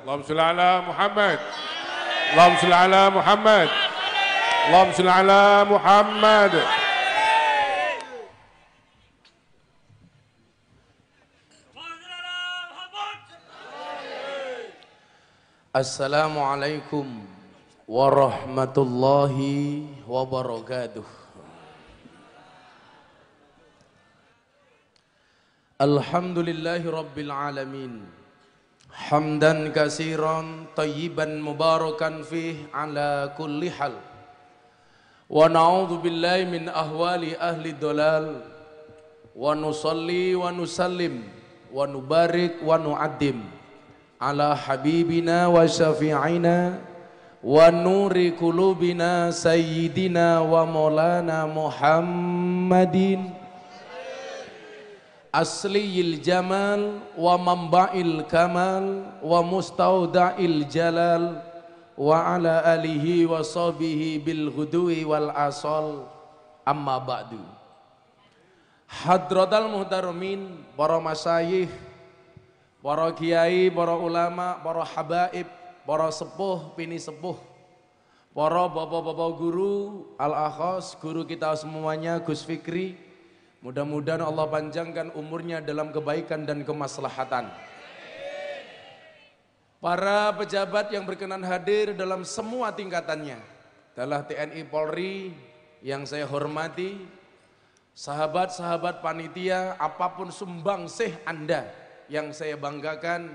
اللهم صل على محمد اللهم صل على محمد اللهم صل على محمد. Assalamualaikum warahmatullahi wabarakatuh. Alhamdulillahi rabbil alamin. Hamdan katsiran tayyiban mubarakan fih ala kulli hal. Wa na'udzu billahi min ahwali ahli dhalal. Wa nusalli wa nusallim wa nubarik wa nu'addim ala habibina wa syafi'ina wa nuri kulubina sayyidina wa maulana Muhammadin asliyil jamal wa mamba'il kamal wa mustauda'il jalal wa ala alihi wa sahbihi bil ghudwi wal asal. Amma ba'du. Hadratal muhtaramin, para masyayikh, para kiai, para ulama, para habaib, para sepuh, pini sepuh, para bapak-bapak guru, al-akhos, guru kita semuanya, Gus Fikri, mudah-mudahan Allah panjangkan umurnya dalam kebaikan dan kemaslahatan. Para pejabat yang berkenan hadir dalam semua tingkatannya, adalah TNI Polri yang saya hormati, sahabat-sahabat panitia, apapun sumbangsih Anda yang saya banggakan,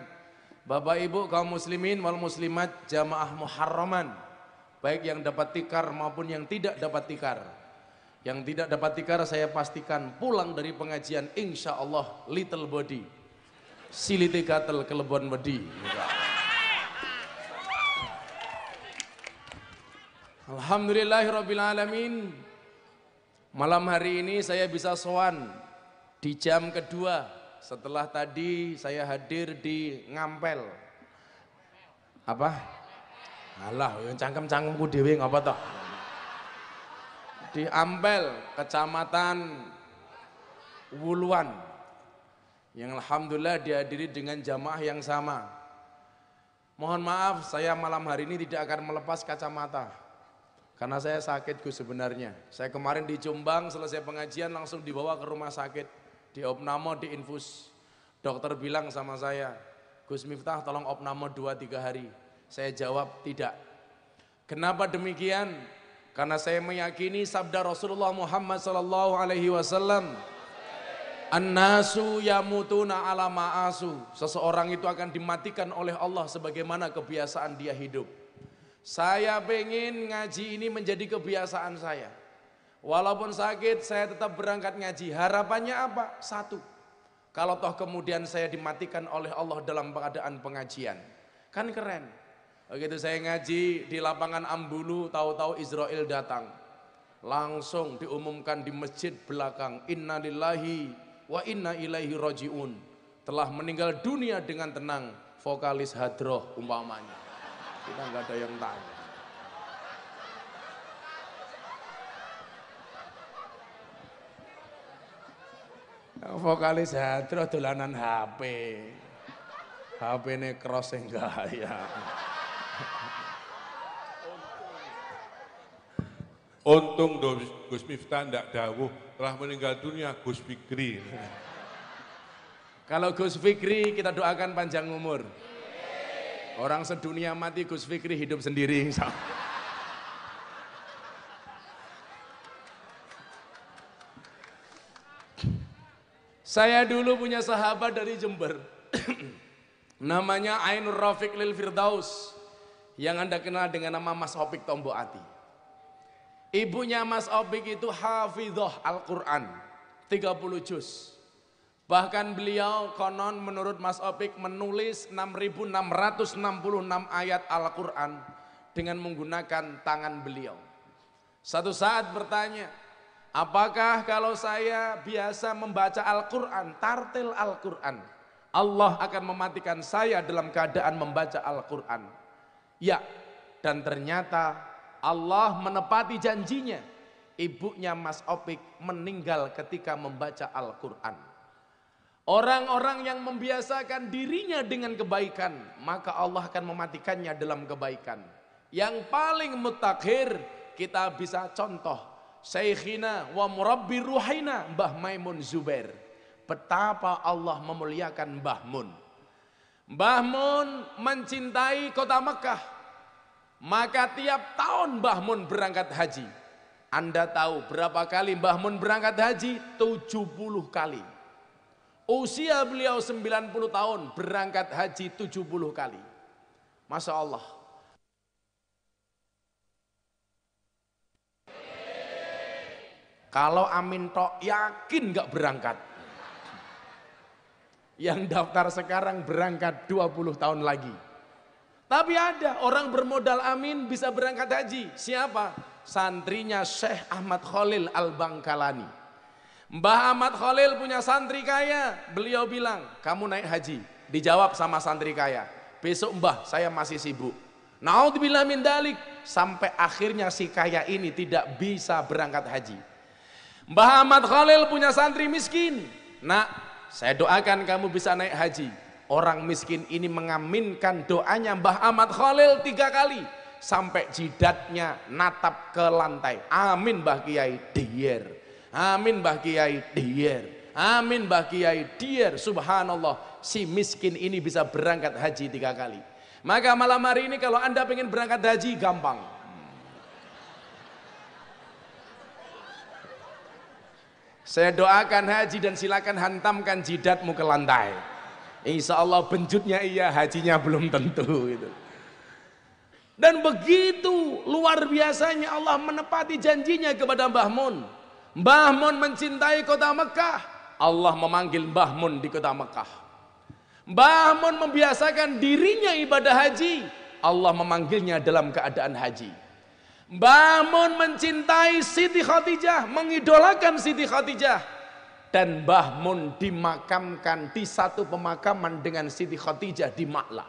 Bapak Ibu kaum muslimin wal muslimat jamaah muharraman, baik yang dapat tikar maupun yang tidak dapat tikar. Yang tidak dapat tikar saya pastikan pulang dari pengajian insya Allah little body siliti gatel kelebon wedi. Alhamdulillahirabbil alamin. Malam hari ini saya bisa sowan di jam kedua setelah tadi saya hadir di Ngampel. Apa? Alah, yang cangkem-cangkemku dhewe ngapa toh? Di Ampel, Kecamatan Wuluan, yang alhamdulillah dihadiri dengan jamaah yang sama. Mohon maaf, saya malam hari ini tidak akan melepas kacamata karena saya sakit Gus sebenarnya. Saya kemarin di Jombang selesai pengajian langsung dibawa ke rumah sakit. Di opname, di infus. Dokter bilang sama saya, Gus Miftah tolong opname 2-3 hari. Saya jawab tidak. Kenapa demikian? Karena saya meyakini sabda Rasulullah Muhammad SAW, An-nasu yamutuna ala ma'asu. Seseorang itu akan dimatikan oleh Allah sebagaimana kebiasaan dia hidup. Saya pengen ngaji ini menjadi kebiasaan saya. Walaupun sakit saya tetap berangkat ngaji. Harapannya apa? Satu, kalau toh kemudian saya dimatikan oleh Allah dalam keadaan pengajian, kan keren. Begitu saya ngaji di lapangan Ambulu, tahu-tahu Israel datang. Langsung diumumkan di masjid belakang, Inna lillahi wa inna ilaihi roji'un. Telah meninggal dunia dengan tenang vokalis Hadroh umpamanya. Kita nggak ada yang tahu. Vokalis Hadroh dolanan HP. HP ini cross yang gaya. Untung Gus Miftah ndak dawuh telah meninggal dunia Gus Fikri. Kalau Gus Fikri kita doakan panjang umur. Orang sedunia mati, Gus Fikri hidup sendiri. Saya dulu punya sahabat dari Jember. Namanya Ainur Rafiq Lil Firdaus, yang Anda kenal dengan nama Mas Opik Tombo Ati. Ibunya Mas Opik itu hafidhah Al-Quran 30 juz. Bahkan beliau konon menurut Mas Opik menulis 6.666 ayat Al-Quran dengan menggunakan tangan beliau. Satu saat bertanya, apakah kalau saya biasa membaca Al-Quran, tartil Al-Quran, Allah akan mematikan saya dalam keadaan membaca Al-Quran? Ya, dan ternyata Allah menepati janjinya. Ibunya Mas Opik meninggal ketika membaca Al-Quran. Orang-orang yang membiasakan dirinya dengan kebaikan, maka Allah akan mematikannya dalam kebaikan. Yang paling mutakhir kita bisa contoh Syekhina wa murabbi ruhina Mbah Maimun Zubair. Betapa Allah memuliakan Mbah Mun. Mbah Mun mencintai kota Mekah. Maka tiap tahun Mbah Mun berangkat haji. Anda tahu berapa kali Mbah Mun berangkat haji? 70 kali. Usia beliau 90 tahun, berangkat haji 70 kali. Masya Allah. Kalau amin tok yakin gak berangkat. Yang daftar sekarang berangkat 20 tahun lagi. Tapi ada orang bermodal amin bisa berangkat haji. Siapa? Santrinya Syekh Ahmad Khalil Al-Bangkalani. Mbah Ahmad Khalil punya santri kaya. Beliau bilang, kamu naik haji. Dijawab sama santri kaya, besok mbah saya masih sibuk. Naudzubillah min dalik. Sampai akhirnya si kaya ini tidak bisa berangkat haji. Mbah Ahmad Khalil punya santri miskin. Nak, saya doakan kamu bisa naik haji. Orang miskin ini mengaminkan doanya Mbah Ahmad Khalil 3 kali. Sampai jidatnya natap ke lantai. Amin Mbah Kiai, dier. Amin Mbah Kiai, dier. Amin Mbah Kiai, dier. Subhanallah, si miskin ini bisa berangkat haji 3 kali. Maka malam hari ini kalau Anda pengen berangkat haji, gampang. Saya doakan haji dan silakan hantamkan jidatmu ke lantai. Insya Allah benjutnya iya, hajinya belum tentu gitu. Dan begitu luar biasanya Allah menepati janjinya kepada Mbah Mun. Mbah Mun mencintai kota Mekah, Allah memanggil Mbah Mun di kota Mekah. Mbah Mun membiasakan dirinya ibadah haji, Allah memanggilnya dalam keadaan haji. Mbah Mun mencintai Siti Khadijah, mengidolakan Siti Khadijah, dan Mbah Mun dimakamkan di satu pemakaman dengan Siti Khadijah di Ma'la.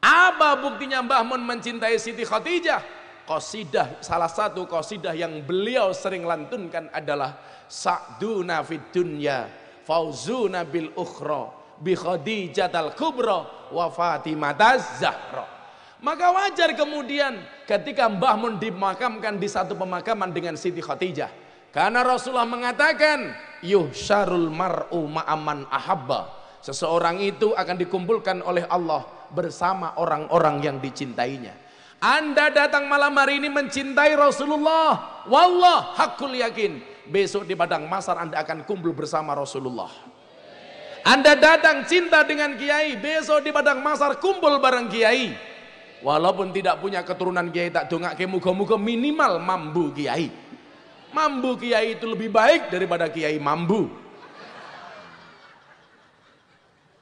Apa buktinya Mbah Mun mencintai Siti Khadijah? Qasidah, salah satu qasidah yang beliau sering lantunkan adalah Sa'duna fid dunya fauzuna bil ukhra bi Khadijatal kubra wa Fatimah Zahra. Maka wajar kemudian ketika Mbah Mun dimakamkan di satu pemakaman dengan Siti Khadijah, karena Rasulullah mengatakan yuhsyarul mar'u ma'aman ahabba, seseorang itu akan dikumpulkan oleh Allah bersama orang-orang yang dicintainya. Anda datang malam hari ini mencintai Rasulullah, wallah hakul yakin besok di padang mahsyar Anda akan kumpul bersama Rasulullah. Anda datang cinta dengan kiai, besok di padang mahsyar kumpul bareng kiai. Walaupun tidak punya keturunan kiai, tak dongake muga-muga minimal mambu kiai. Mambu kiai itu lebih baik daripada kiai mambu.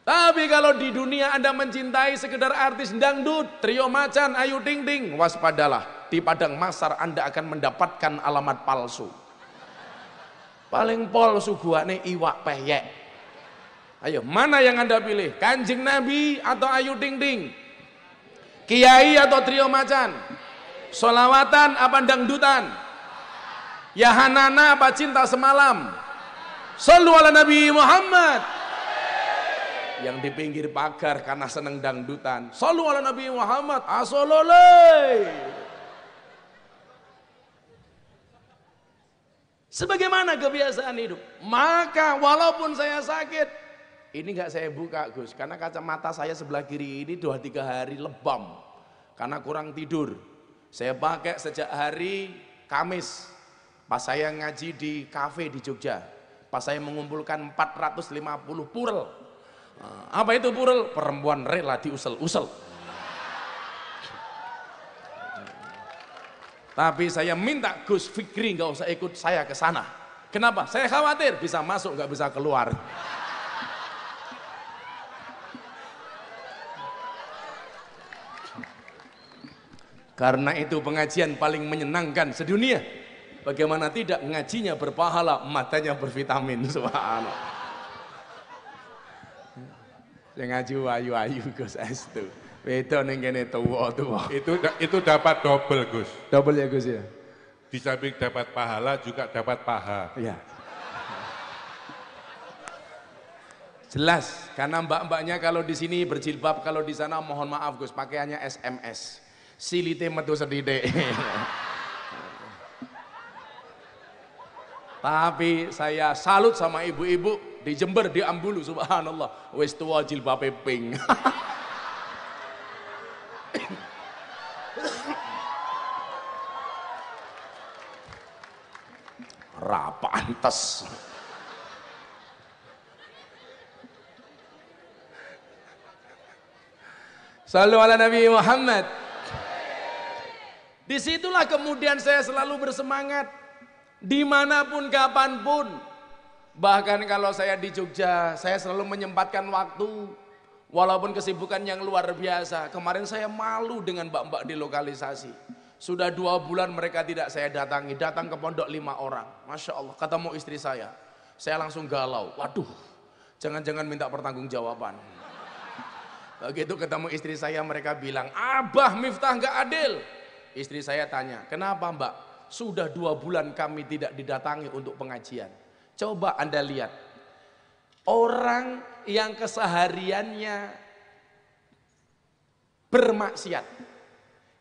Tapi kalau di dunia Anda mencintai sekedar artis dangdut, trio macan, ayu ting ting, waspadalah, di padang mahsyar Anda akan mendapatkan alamat palsu. Paling palsu guane iwak peyek. Ayo, mana yang Anda pilih? Kanjeng Nabi atau ayu ting ting? Kiai atau trio macan? Solawatan apa dangdutan? Yahanana apa cinta semalam? Sallu ala Nabi Muhammad. Yang di pinggir pagar karena seneng dangdutan, sallu ala Nabi Muhammad, asololai. Sebagaimana kebiasaan hidup. Maka walaupun saya sakit, ini nggak saya buka Gus, karena kacamata saya sebelah kiri ini 2-3 hari lebam karena kurang tidur. Saya pakai sejak hari Kamis pas saya ngaji di kafe di Jogja, pas saya mengumpulkan 450 purel. Apa itu purel? Perempuan rela diusel-usel. Tapi saya minta Gus Fikri nggak usah ikut saya ke sana. Kenapa? Saya khawatir bisa masuk nggak bisa keluar. Karena itu pengajian paling menyenangkan sedunia. Bagaimana tidak, ngajinya berpahala, matanya bervitamin. Subhanallah. Yang ngaji ayu-ayu Gus Estu. Beda ning kene tuwa-tuwa. Itu dapat double Gus. Double ya Gus ya. Di samping dapat pahala juga dapat paha. Iya. Jelas, karena mbak-mbaknya kalau di sini berjilbab, kalau di sana mohon maaf Gus, pakaiannya SMS. Silite metu sedidik. Tapi saya salut sama ibu-ibu di Jember, di Ambulu, subhanallah. Wis tua jilbabe pink. Ra pantes. Sallu ala Nabi Muhammad. Disitulah kemudian saya selalu bersemangat. Dimanapun, kapanpun. Bahkan kalau saya di Jogja, saya selalu menyempatkan waktu. Walaupun kesibukan yang luar biasa. Kemarin saya malu dengan mbak-mbak di lokalisasi. Sudah 2 bulan mereka tidak saya datangi. Datang ke pondok 5 orang. Masya Allah, ketemu istri saya. Saya langsung galau. Waduh, jangan-jangan minta pertanggungjawaban. Begitu ketemu istri saya, mereka bilang, Abah Miftah nggak adil. Istri saya tanya, kenapa mbak? Sudah 2 bulan kami tidak didatangi untuk pengajian. Coba Anda lihat, orang yang kesehariannya bermaksiat,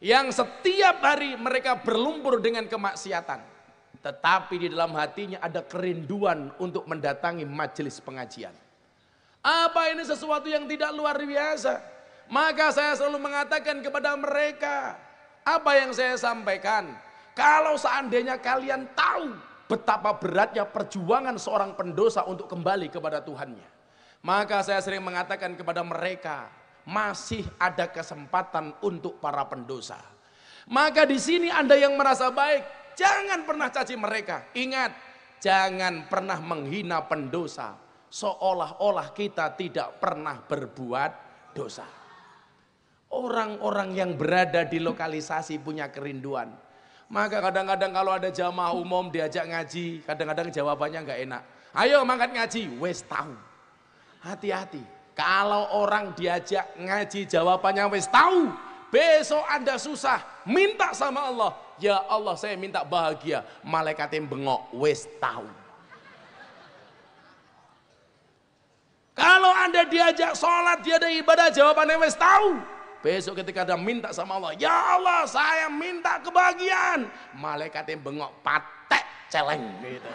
yang setiap hari mereka berlumpur dengan kemaksiatan, tetapi di dalam hatinya ada kerinduan untuk mendatangi majelis pengajian. Apa ini sesuatu yang tidak luar biasa? Maka saya selalu mengatakan kepada mereka, apa yang saya sampaikan, kalau seandainya kalian tahu betapa beratnya perjuangan seorang pendosa untuk kembali kepada Tuhannya, maka saya sering mengatakan kepada mereka, masih ada kesempatan untuk para pendosa. Maka di sini Anda yang merasa baik, jangan pernah caci mereka. Ingat, jangan pernah menghina pendosa, seolah-olah kita tidak pernah berbuat dosa. Orang-orang yang berada di lokalisasi punya kerinduan. Maka kadang-kadang kalau ada jamaah umum diajak ngaji, kadang-kadang jawabannya nggak enak. Ayo mangkat ngaji, wes tahu. Hati-hati. Kalau orang diajak ngaji jawabannya wes tahu, besok Anda susah, minta sama Allah. Ya Allah, saya minta bahagia. Malaikatnya bengok, wes tahu. Kalau Anda diajak sholat, dia ada ibadah, jawabannya wes tahu. Besok ketika Anda minta sama Allah, ya Allah saya minta kebahagiaan. Malaikatnya bengok, patek celeng gitu.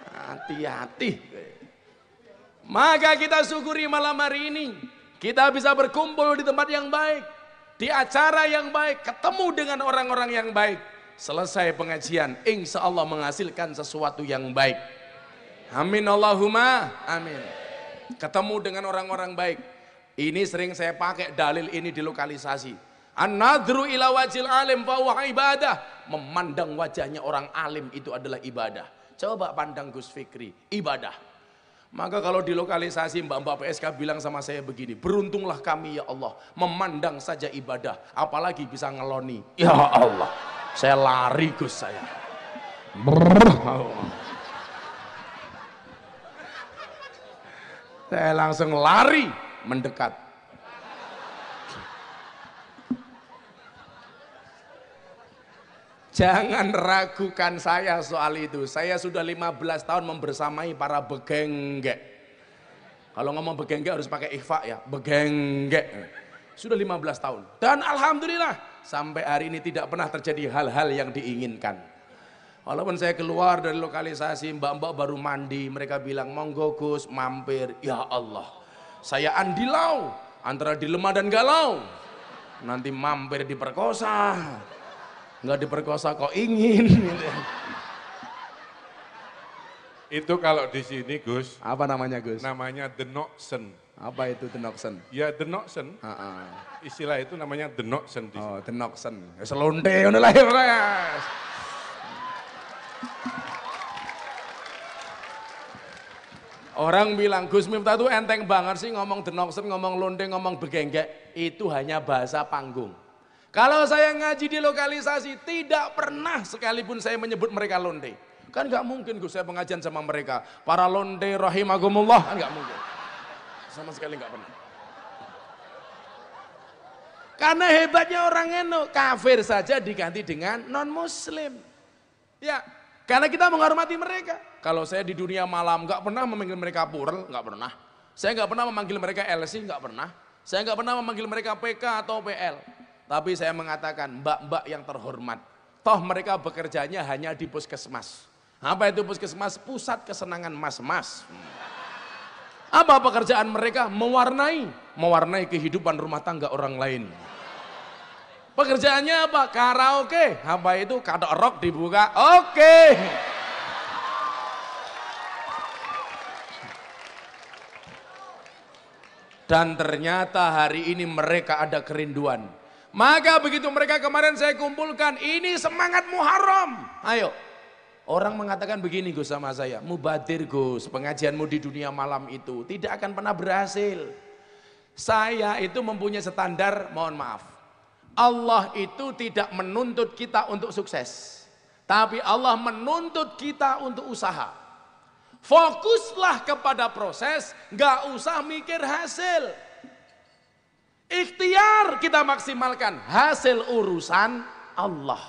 Hati-hati. Maka kita syukuri malam hari ini, kita bisa berkumpul di tempat yang baik, di acara yang baik, ketemu dengan orang-orang yang baik. Selesai pengajian, insya Allah menghasilkan sesuatu yang baik. Amin Allahumma amin. Ketemu dengan orang-orang baik. Ini sering saya pakai dalil ini di lokalisasi. An-nadru ila wajil alim fa huwa ibadah. Memandang wajahnya orang alim itu adalah ibadah. Coba pandang Gus Fikri, ibadah. Maka kalau di lokalisasi mbak-mbak PSK bilang sama saya begini, beruntunglah kami ya Allah, memandang saja ibadah, apalagi bisa ngeloni. Ya Allah, saya lari Gus saya. Saya langsung lari mendekat. Jangan ragukan saya soal itu. Saya sudah 15 tahun membersamai para begenggek. Kalau ngomong begenggek harus pakai ikhfa ya, begenggek. Sudah 15 tahun. Dan alhamdulillah sampai hari ini tidak pernah terjadi hal-hal yang diinginkan. Walaupun saya keluar dari lokalisasi, mbak-mbak baru mandi, mereka bilang, monggo Gus, mampir. Ya Allah, saya andilau, antara dilema dan galau. Nanti mampir diperkosa, nggak diperkosa kok ingin. Itu kalau di sini Gus. Apa namanya Gus? Namanya denoksen. Apa itu denoksen? Ya denoksen. Istilah itu namanya denoksen. Oh denoksen. Ya selonte, udah lah ya. Orang bilang Gus Miftah itu enteng banget sih ngomong denoksen, ngomong londe, ngomong begenggek. Itu hanya bahasa panggung. Kalau saya ngaji di lokalisasi tidak pernah sekalipun saya menyebut mereka londe. Kan gak mungkin Gus saya pengajian sama mereka. Para londe rahimahumullah, kan gak mungkin. Sama sekali gak pernah. Karena hebatnya orang eno, kafir saja diganti dengan non muslim. Ya, Karena kita menghormati mereka. Kalau saya di dunia malam nggak pernah memanggil mereka Purl, nggak pernah. Saya nggak pernah memanggil mereka LC, nggak pernah. Saya nggak pernah memanggil mereka PK atau PL. Tapi saya mengatakan mbak-mbak yang terhormat. Toh mereka bekerjanya hanya di puskesmas. Apa itu puskesmas? Pusat kesenangan mas-mas. Apa pekerjaan mereka? Mewarnai kehidupan rumah tangga orang lain. Pekerjaannya apa? Karaoke. Apa itu? Katok rock dibuka. Oke. Dan ternyata hari ini mereka ada kerinduan. Maka begitu mereka kemarin saya kumpulkan, ini semangat Muharram. Ayo. Orang mengatakan begini Gus sama saya, mubadir Gus, pengajianmu di dunia malam itu tidak akan pernah berhasil. Saya itu mempunyai standar, mohon maaf. Allah itu tidak menuntut kita untuk sukses. Tapi Allah menuntut kita untuk usaha. Fokuslah kepada proses, gak usah mikir hasil. Ikhtiar kita maksimalkan, hasil urusan Allah.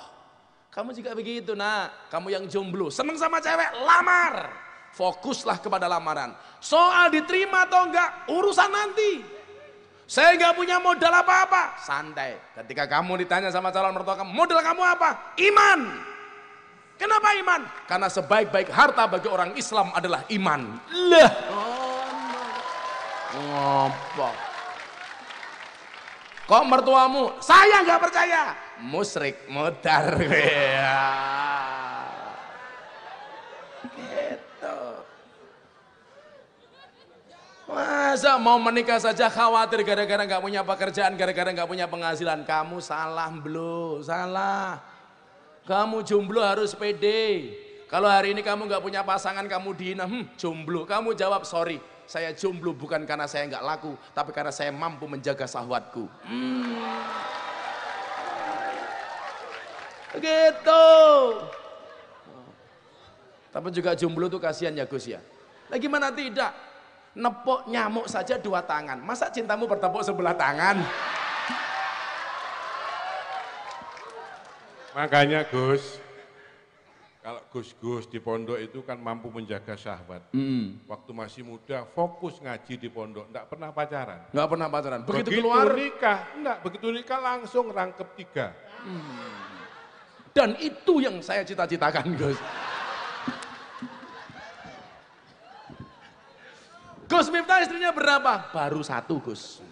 Kamu juga begitu nak, kamu yang jomblo, seneng sama cewek, lamar. Fokuslah kepada lamaran. Soal diterima atau enggak, urusan nanti. Saya nggak punya modal apa-apa, santai. Ketika kamu ditanya sama calon mertua kamu, modal kamu apa? Iman. Kenapa iman? Karena sebaik-baik harta bagi orang Islam adalah iman. Lah. Ngapa? Kok mertuamu? Saya nggak percaya. Musyrik, mudar. Masa mau menikah saja khawatir gara-gara nggak punya pekerjaan, gara-gara nggak punya penghasilan. Kamu salah bro, salah. Kamu jomblo harus pede. Kalau hari ini kamu nggak punya pasangan, kamu dihina, jomblo. Kamu jawab sorry, saya jomblo bukan karena saya nggak laku, tapi karena saya mampu menjaga syahwatku. Gitu. Tapi juga jomblo tuh kasihan ya Gus ya. Nah gimana tidak? Nepok nyamuk saja 2 tangan. Masa cintamu bertepuk sebelah tangan? Makanya Gus, kalau Gus-Gus di pondok itu kan mampu menjaga syahwat. Waktu masih muda fokus ngaji di pondok, enggak pernah pacaran. Enggak pernah pacaran. Begitu nikah langsung rangkep 3. Dan itu yang saya cita-citakan Gus. Gus Miftah istrinya berapa? Baru 1 Gus.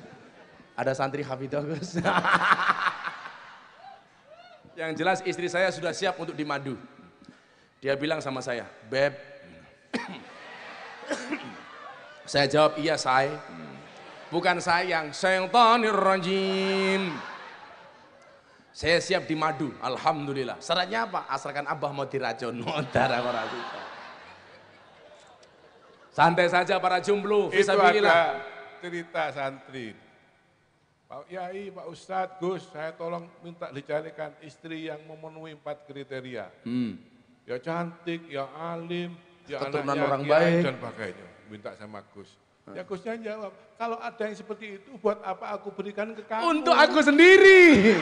Ada santri Hafidah Gus. Yang jelas istri saya sudah siap untuk dimadu. Dia bilang sama saya, Beb. Saya jawab iya say. Bukan sayang, syaitanir rajim. Saya siap dimadu, alhamdulillah. Syaratnya apa? Asalkan abah mau diracun. Santai saja para jomblo. Itu ada cerita santri. Pak Yai, Pak Ustadz, Gus, saya tolong minta dicarikan istri yang memenuhi 4 kriteria. Ya cantik, ya alim, ya keturunan anaknya orang kiai baik dan sebagainya. Minta sama Gus. Ya Gusnya jawab, kalau ada yang seperti itu buat apa aku berikan ke kamu? Untuk aku sendiri.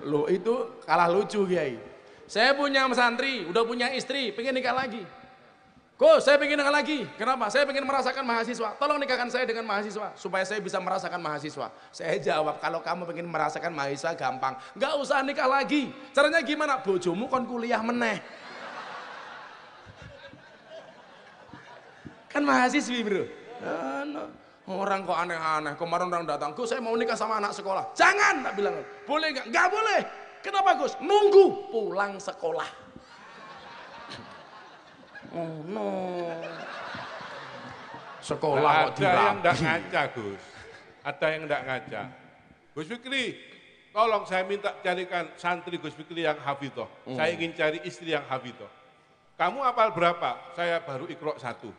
Loh itu kalah lucu Kiai. Saya punya santri, udah punya istri, pengen nikah lagi. Gus, saya pengen nikah lagi. Kenapa? Saya pengen merasakan mahasiswa. Tolong nikahkan saya dengan mahasiswa, supaya saya bisa merasakan mahasiswa. Saya jawab, kalau kamu pengen merasakan mahasiswa gampang. Nggak usah nikah lagi. Caranya gimana? Bojomu kon kuliah meneh. Kan mahasiswi bro. Orang kok aneh-aneh. Kemarin orang datang, Gus saya mau nikah sama anak sekolah. Jangan, tak bilang. Boleh nggak? Nggak boleh. Kenapa Gus? Nunggu pulang sekolah. Oh no. Sekolah kok ada yang enggak ngaca Gus. Ada yang enggak ngaca. Gus Fikri, tolong saya minta carikan santri Gus Fikri yang hafidhoh. Saya ingin cari istri yang hafidhoh. Kamu hafal berapa? Saya baru Iqra 1.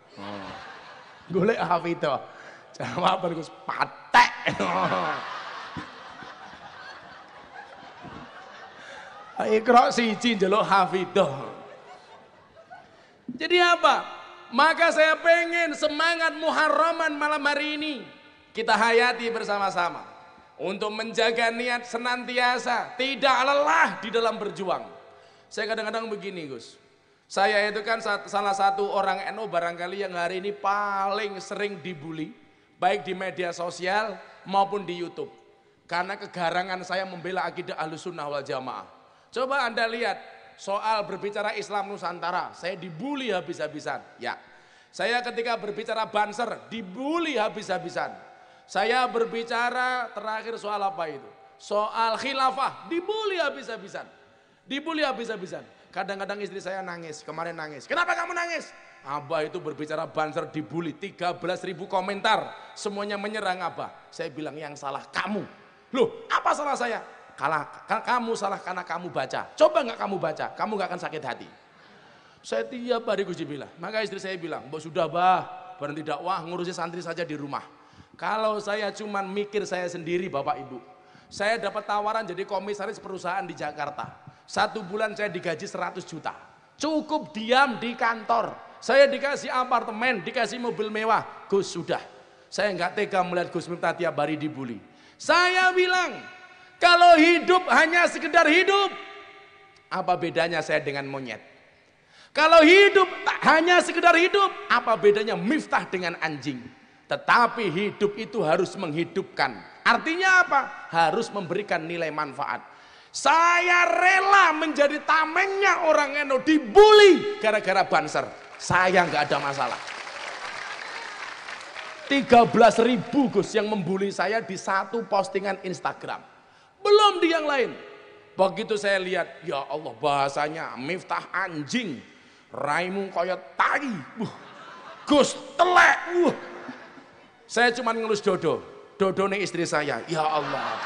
Golek hafidhoh. Jawab Gus, patek. Iqra 1 njaluk hafidhoh. Jadi apa? Maka saya pengen semangat Muharraman malam hari ini kita hayati bersama-sama. untuk menjaga niat senantiasa, tidak lelah di dalam berjuang. Saya kadang-kadang begini Gus, saya itu kan salah satu orang NU barangkali yang hari ini paling sering dibully, baik di media sosial maupun di YouTube. Karena kegarangan saya membela akidah Ahlussunnah wal Jamaah. Coba Anda lihat soal berbicara Islam Nusantara, saya dibully habis-habisan. Ya, saya ketika berbicara Banser dibully habis-habisan. Saya berbicara terakhir soal apa itu? Soal khilafah, dibully habis-habisan. Dibully habis-habisan. Kadang-kadang istri saya nangis, kemarin nangis. Kenapa kamu nangis? Abah itu berbicara Banser dibully, 13.000 komentar. Semuanya menyerang Abah. Saya bilang yang salah kamu. Loh, apa salah saya? Kamu salah karena kamu baca. Coba nggak kamu baca, kamu nggak akan sakit hati. Saya tiap hari Gus bilang, maka istri saya bilang, "Mbok sudah bah, berhenti dakwah, ngurusi santri saja di rumah." Kalau saya cuman mikir saya sendiri Bapak Ibu, saya dapat tawaran jadi komisaris perusahaan di Jakarta. 1 bulan saya digaji 100 juta. Cukup diam di kantor. Saya dikasih apartemen, dikasih mobil mewah. Gus sudah. Saya nggak tega melihat Gus Miftah tiap hari dibully. Saya bilang, kalau hidup hanya sekedar hidup, apa bedanya saya dengan monyet? Kalau hidup hanya sekedar hidup, apa bedanya Miftah dengan anjing? Tetapi hidup itu harus menghidupkan. Artinya apa? Harus memberikan nilai manfaat. Saya rela menjadi tamengnya orang NU, dibully gara-gara Banser. Saya nggak ada masalah. 13.000 Gus yang membuli saya di satu postingan Instagram. Belum di yang lain. Begitu saya lihat, ya Allah bahasanya Miftah anjing, raimu koyot tai, Gus telek. Saya cuma ngelus dodo nih istri saya, ya Allah.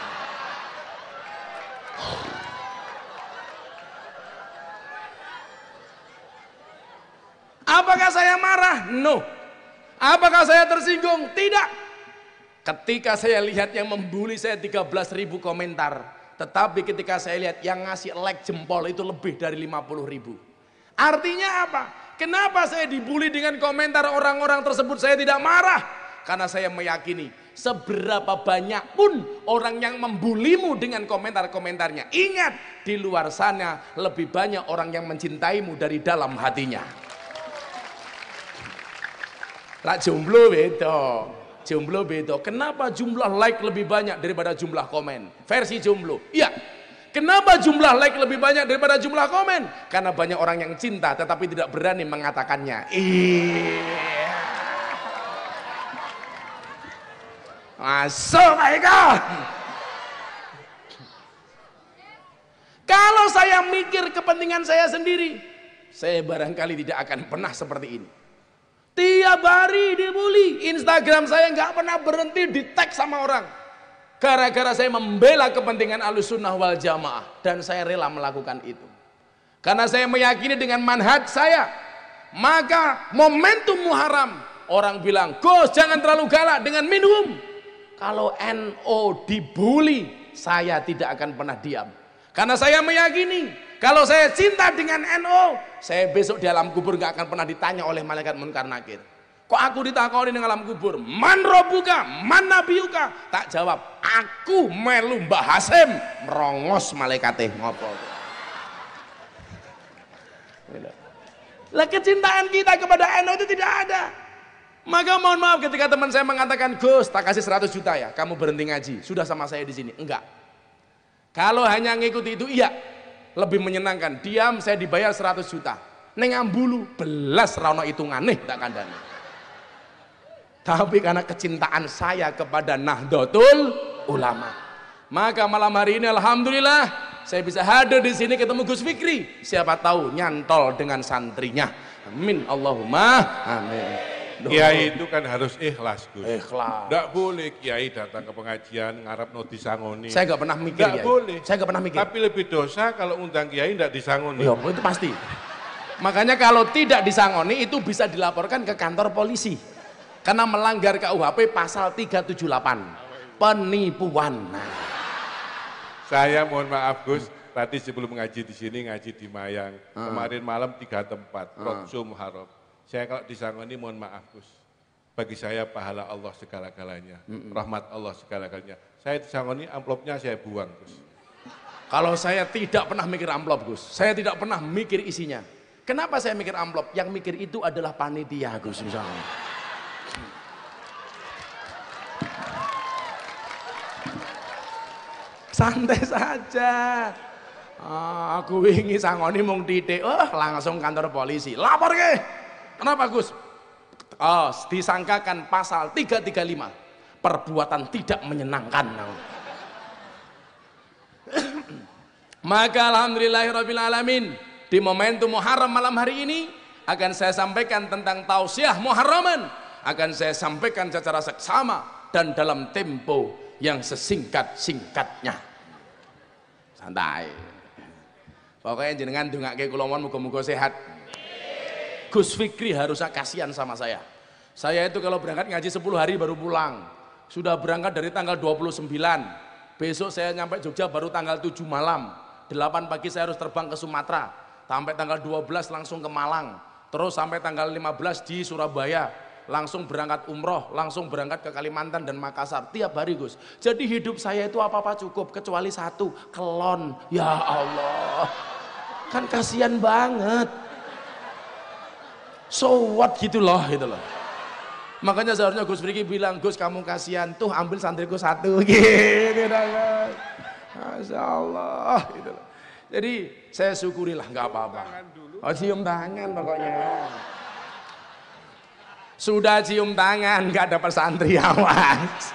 Apakah saya marah? No. Apakah saya tersinggung? Tidak. Ketika saya lihat yang membuli saya 13.000 komentar, tetapi ketika saya lihat yang ngasih like jempol itu lebih dari 50.000. Artinya apa? Kenapa saya dibully dengan komentar orang-orang tersebut saya tidak marah? Karena saya meyakini seberapa banyak pun orang yang membulimu dengan komentar-komentarnya, ingat di luar sana lebih banyak orang yang mencintaimu dari dalam hatinya. Lah jomblo beda. Jomblo beda. Kenapa jumlah like lebih banyak daripada jumlah komen? Versi jomblo. Iya. Kenapa jumlah like lebih banyak daripada jumlah komen? Karena banyak orang yang cinta tetapi tidak berani mengatakannya. Iya. Masuk Eka. Kalau saya mikir kepentingan saya sendiri, saya barangkali tidak akan pernah seperti ini. Tiap hari dibully, Instagram saya nggak pernah berhenti di tag sama orang. Gara-gara saya membela kepentingan Ahlussunnah wal Jamaah dan saya rela melakukan itu. Karena saya meyakini dengan manhaj saya, maka momentum Muharram orang bilang, "Gus, jangan terlalu galak dengan minum." Kalau NO dibully, saya tidak akan pernah diam. Karena saya meyakini, kalau saya cinta dengan NO, saya besok di alam kubur gak akan pernah ditanya oleh malaikat munkar nakir. Kok aku ditakoni di alam kubur? Man robuka, man nabiyuka? Tak jawab, aku melu Mbah Hasim. Merongos malaikatnya, ngopo. Lah kecintaan kita kepada NO itu tidak ada. Maka mohon maaf ketika teman saya mengatakan, "Gus, tak kasih 100 juta ya, kamu berhenti ngaji, sudah sama saya di sini." Enggak. Kalau hanya ngikuti itu iya, lebih menyenangkan. Diam saya dibayar 100 juta. Neng ambulu belas rano hitungan nih tak kandani. Tapi karena kecintaan saya kepada Nahdlatul Ulama, maka malam hari ini alhamdulillah saya bisa hadir di sini ketemu Gus Fikri. Siapa tahu nyantol dengan santrinya. Amin Allahumma amin. Kiai itu kan harus ikhlas, Gus. Ikhlas. Nggak boleh Kiai datang ke pengajian ngarep no disangoni. Saya nggak pernah mikir. Nggak boleh. Saya nggak pernah mikir. Tapi lebih dosa kalau undang Kiai nggak disangoni. Ya, itu pasti. Makanya kalau tidak disangoni itu bisa dilaporkan ke kantor polisi. Karena melanggar KUHP pasal 378. Penipuan. Nah. Saya mohon maaf Gus, tadi sebelum ngaji di sini ngaji di Mayang. Kemarin malam 3 tempat, Rodsum Haram. Saya kalau disangoni mohon maaf Gus. bagi saya pahala Allah segala-galanya, rahmat Allah segala-galanya. Saya disangoni amplopnya saya buang, Gus. Kalau saya tidak pernah mikir amplop, Gus. Saya tidak pernah mikir isinya. Kenapa saya mikir amplop? Yang mikir itu adalah panitia, Gus, misalnya. Santai saja. Aku wingi sangoni mung titik, langsung kantor polisi. Lapor ke. Kenapa, Gus? Disangkakan pasal 335, perbuatan tidak menyenangkan. Maka alhamdulillahirabbil alamin, di momentum Muharram malam hari ini akan saya sampaikan tentang tausiah Muharraman, akan saya sampaikan secara seksama dan dalam tempo yang sesingkat-singkatnya. Santai. Pokoknya jenengan ndongake kula mon muga-muga sehat. Gus Fikri harusnya kasihan sama saya. Saya itu kalau berangkat ngaji 10 hari baru pulang. Sudah berangkat dari tanggal 29. Besok saya nyampe Jogja baru tanggal 7 malam. 8 pagi saya harus terbang ke Sumatera. Sampai tanggal 12 langsung ke Malang. Terus sampai tanggal 15 di Surabaya. Langsung berangkat umroh, langsung berangkat ke Kalimantan dan Makassar. Tiap hari, Gus. Jadi hidup saya itu apa-apa cukup. Kecuali satu, kelon. Ya Allah. Kan kasihan banget. So what gitu loh. Makanya seharusnya Gus Fikri bilang, Gus kamu kasihan, tuh ambil santriku satu. Gitu kan. Masya Allah. Gitu loh. Jadi saya syukurilah, nggak apa-apa. Cium tangan pokoknya. Sudah cium tangan, nggak dapat santri, awas.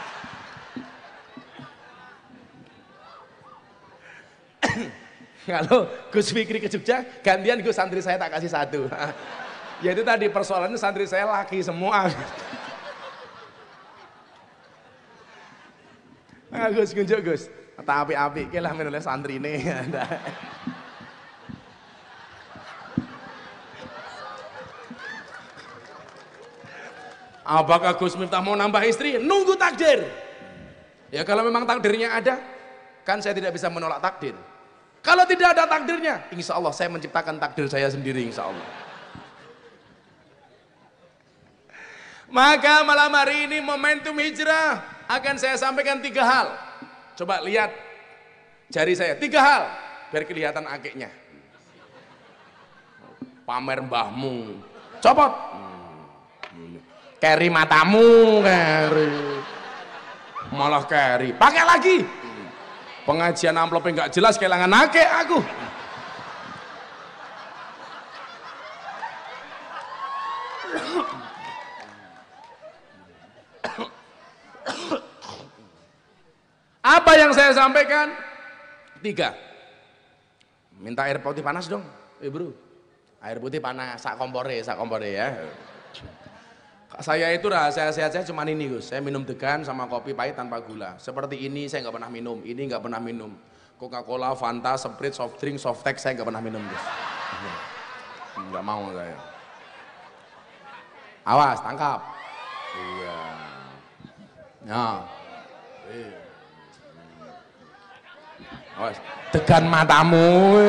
Kalau Gus Fikri ke Jogja, gantian Gus santri saya tak kasih satu. Ya itu tadi persoalannya santri saya laki semua. Gus kunjuk Gus, tak api-api, kelah menulis santri ini. Apakah Gus Miftah mau nambah istri? Nunggu takdir. Ya kalau memang takdirnya ada, kan saya tidak bisa menolak takdir. Kalau tidak ada takdirnya, insya Allah saya menciptakan takdir saya sendiri, insya Allah. Maka malam hari ini momentum hijrah akan saya sampaikan 3 hal. Coba lihat jari saya, 3 hal biar kelihatan akiknya. Pamer mbahmu, copot. Keri matamu, keri. Malah keri, pakai lagi. Pengajian amplopnya nggak jelas, kehilangan akik aku. Apa yang saya sampaikan? 3. Minta air putih panas dong, bro. Air putih panas, sak kompore ya. Saya itu rahasia sehat saya cuma ini, Gus. Saya minum degan sama kopi pahit tanpa gula. Seperti ini saya nggak pernah minum, ini nggak pernah minum. Coca-Cola, Fanta, Sprite, soft drink, soft tech saya nggak pernah minum, Gus. Nggak mau saya. Awas, tangkap. Iya. Nah. Awas, degan matamu.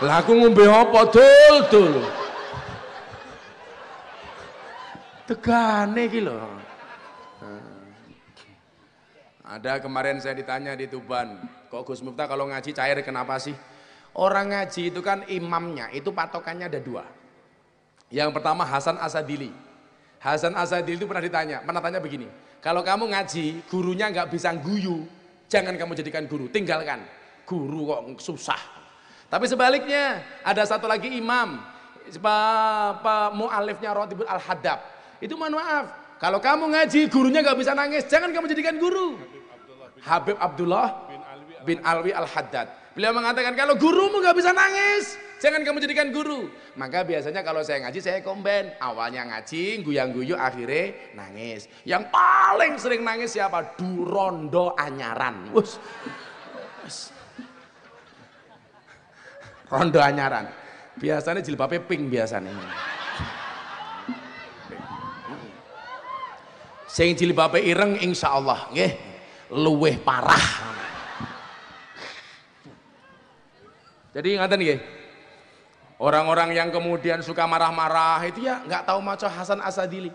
Lah aku ngombe apa dul. Tegane iki lho. Ada kemarin saya ditanya di Tuban, kok Gus Miftah kalau ngaji cair kenapa sih? Orang ngaji itu kan imamnya, itu patokannya ada 2. Yang pertama Hasan Asadili. Hasan Asadili itu pernah tanya begini, kalau kamu ngaji, gurunya nggak bisa guyu, jangan kamu jadikan guru, tinggalkan. Guru kok susah. Tapi sebaliknya, ada satu lagi imam, mu'alifnya Rotibul Al-Haddab. Itu mohon maaf, kalau kamu ngaji, gurunya nggak bisa nangis, jangan kamu jadikan guru. Habib Abdullah bin Alwi Al-Haddad. Beliau mengatakan, kalau gurumu nggak bisa nangis, jangan kamu jadikan guru. Maka biasanya kalau saya ngaji, saya komben. Awalnya ngaji, guyang-guyu, akhirnya nangis. Yang paling sering nangis siapa? Durondo Anyaran. Rondo Anyaran. Biasanya jilbabnya pink biasanya. Sing jilbabe ireng insyaallah nggih luweh parah. Jadi ngaten nggih. Orang-orang yang kemudian suka marah-marah itu ya nggak tahu maca Hasan Asadili.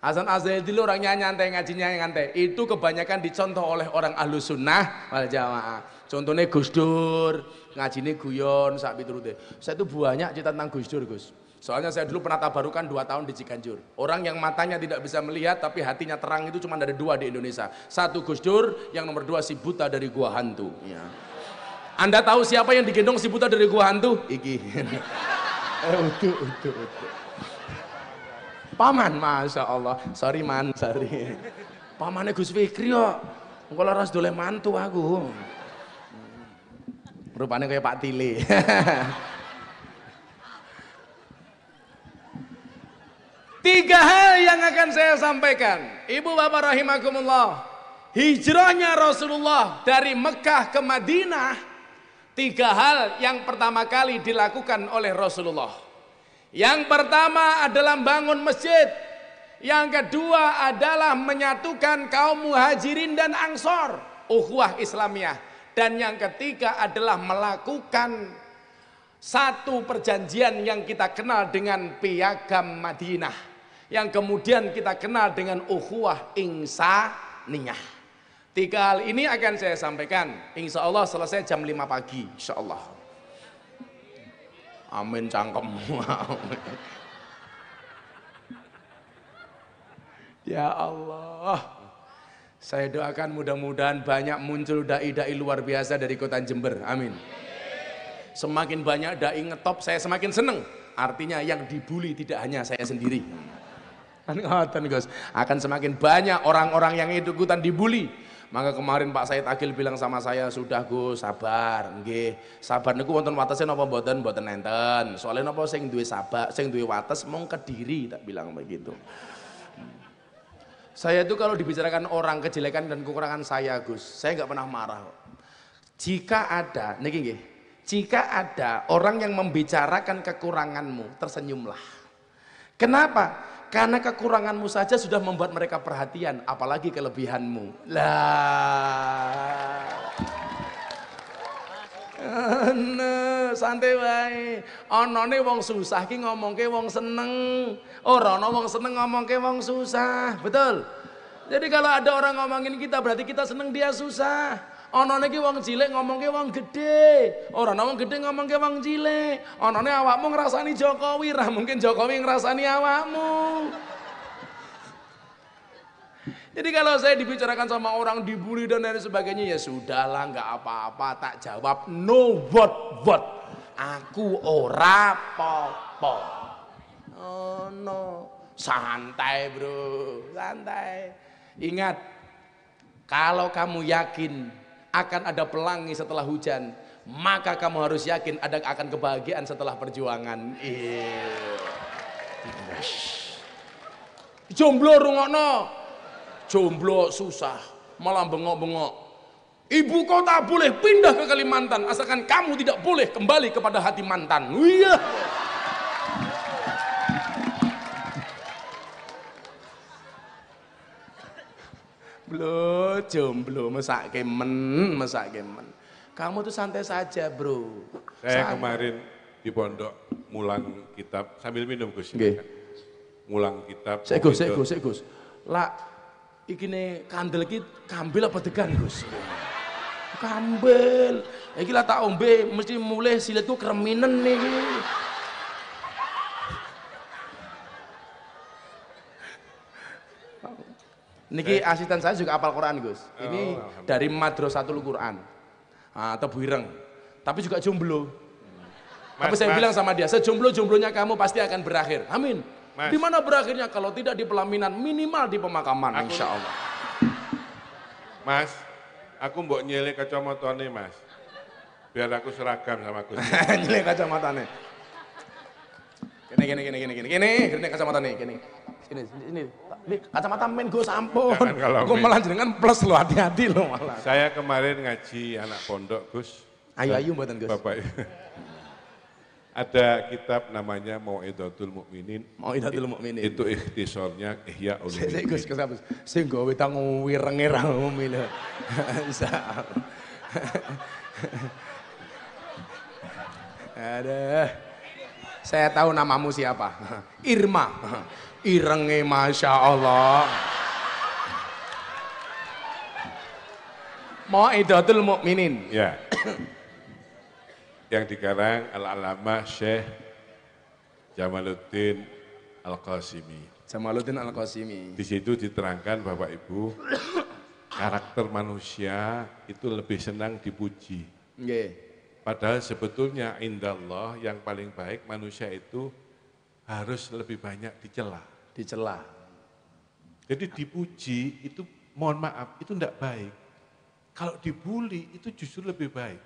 Hasan Azaeli dulu orangnya nyantai, ngajinya nyantai. Itu kebanyakan dicontoh oleh orang ahlu sunnah wal jamaah. Contohnya Gus Dur, ngajine guyon, sak piturute. Saya itu banyak cerita tentang Gus Dur, Gus. Soalnya saya dulu pernah tabarukan 2 tahun di Ciganjur. Orang yang matanya tidak bisa melihat tapi hatinya terang itu cuma ada 2 di Indonesia. 1 Gus Dur, yang nomor 2 si buta dari gua hantu. Ya. Anda tahu siapa yang digendong si buta dari gua hantu? Iki. Utuh. Paman, masya Allah. Sorry man, sorry. Pamannya Gus Fikri kok. Engko lara doleh mantu aku. Rupanya kayak Pak Tile. Tiga hal yang akan saya sampaikan. Ibu bapak rahimakumullah. Hijrahnya Rasulullah dari Mekah ke Madinah. 3 hal yang pertama kali dilakukan oleh Rasulullah. Yang pertama adalah bangun masjid. Yang kedua adalah menyatukan kaum muhajirin dan ansor, ukhuwah Islamiyah. Dan yang ketiga adalah melakukan satu perjanjian yang kita kenal dengan Piagam Madinah, yang kemudian kita kenal dengan ukhuwah insaniyah. 3 hal ini akan saya sampaikan. Insya Allah selesai jam 5 pagi. Insya Allah. Amin cangkemmu. Ya Allah. Saya doakan mudah-mudahan banyak muncul dai-dai luar biasa dari kota Jember. Amin. Semakin banyak dai ngetop saya semakin seneng. Artinya yang dibully tidak hanya saya sendiri. Akan semakin banyak orang-orang yang ikutan dibully. Maka kemarin Pak Said Agil bilang sama saya, sudah Gus, sabar, nggih. Sabar niku wonten watese napa mboten enten. Soalnya napa sing duwe sabar, sing duwe wates mung Kediri, tak bilang begitu. Saya itu kalau dibicarakan orang kejelekan dan kekurangan saya, Gus, saya nggak pernah marah. Jika ada, niki nggih, jika ada orang yang membicarakan kekuranganmu, tersenyumlah. Kenapa? Karena kekuranganmu saja sudah membuat mereka perhatian, apalagi kelebihanmu. Lah. Santai wae. Anane wong susah ki ngomongke wong seneng. Ora ana wong seneng ngomongke wong susah. Betul? Jadi kalau ada orang ngomongin kita berarti kita seneng dia susah. Anane ki wong cilik ngomongke wong gede. Ora ana wong gede ngomongke wong cilik. Anane awakmu ngrasani Jokowi, ra mungkin Jokowi ngrasani awakmu. Jadi kalau saya dibicarakan sama orang dibully dan lain sebagainya, ya sudahlah, nggak apa-apa, tak jawab no what. Aku ora popo. Oh no, santai bro, santai. Ingat, kalau kamu yakin akan ada pelangi setelah hujan, maka kamu harus yakin akan kebahagiaan setelah perjuangan. Jomblo rungokno. Jomblo susah, malah bengok-bengok. Ibu kota boleh pindah ke Kalimantan, asalkan kamu tidak boleh kembali kepada hati mantan. Iya. Jomblo, mesake men. Kamu tuh santai saja, bro. Saya kemarin di pondok mulang kitab sambil minum Gus. Mulang kitab. Saya Gus. Lah, iki nih kandel iki kambil apa degan, Gus? Kambil. Iki lah tak ombe mesti mulai silitku kreminen nih. Niki asisten saya juga hafal Quran, Gus. Ini dari Madrasatul Quran. Atau Buireng. Tapi juga jomblo. Tapi saya bilang sama dia, sejomblo-jomblonya kamu pasti akan berakhir. Amin. Di mana berakhirnya kalau tidak di pelaminan, minimal di pemakaman, insya Allah. Mas, aku mbok nyelek kacamatane, Mas. Biar aku seragam sama Gus. Nyelek kacamatane. Gini kacamatane, gini. Ini kacamata men Gus, ampun. Gue malah jenengan plus lo, hati-hati lo malah. Saya kemarin ngaji anak pondok, Gus. Ayu mboten, Gus. Bapak. Ada kitab namanya Mau'izatul Mukminin. Mau'izatul Mukminin. Itu ikhtisornya Ihya Ulumuddin. Gus, sing gawe tang wirenge ra ngomong lho. Ada. Saya tahu namamu siapa. Irma. Irenge Masya Allah. Mau'idatul Mukminin. Ya. Yang dikarang Al-Allamah Syekh Jamaluddin Al-Qasimi. Jamaluddin Al-Qasimi. Di situ diterangkan Bapak Ibu, karakter manusia itu lebih senang dipuji. Nggih. Padahal sebetulnya indallah yang paling baik manusia itu harus lebih banyak dicela. Dicela. Jadi dipuji itu mohon maaf itu tidak baik. Kalau dibully itu justru lebih baik.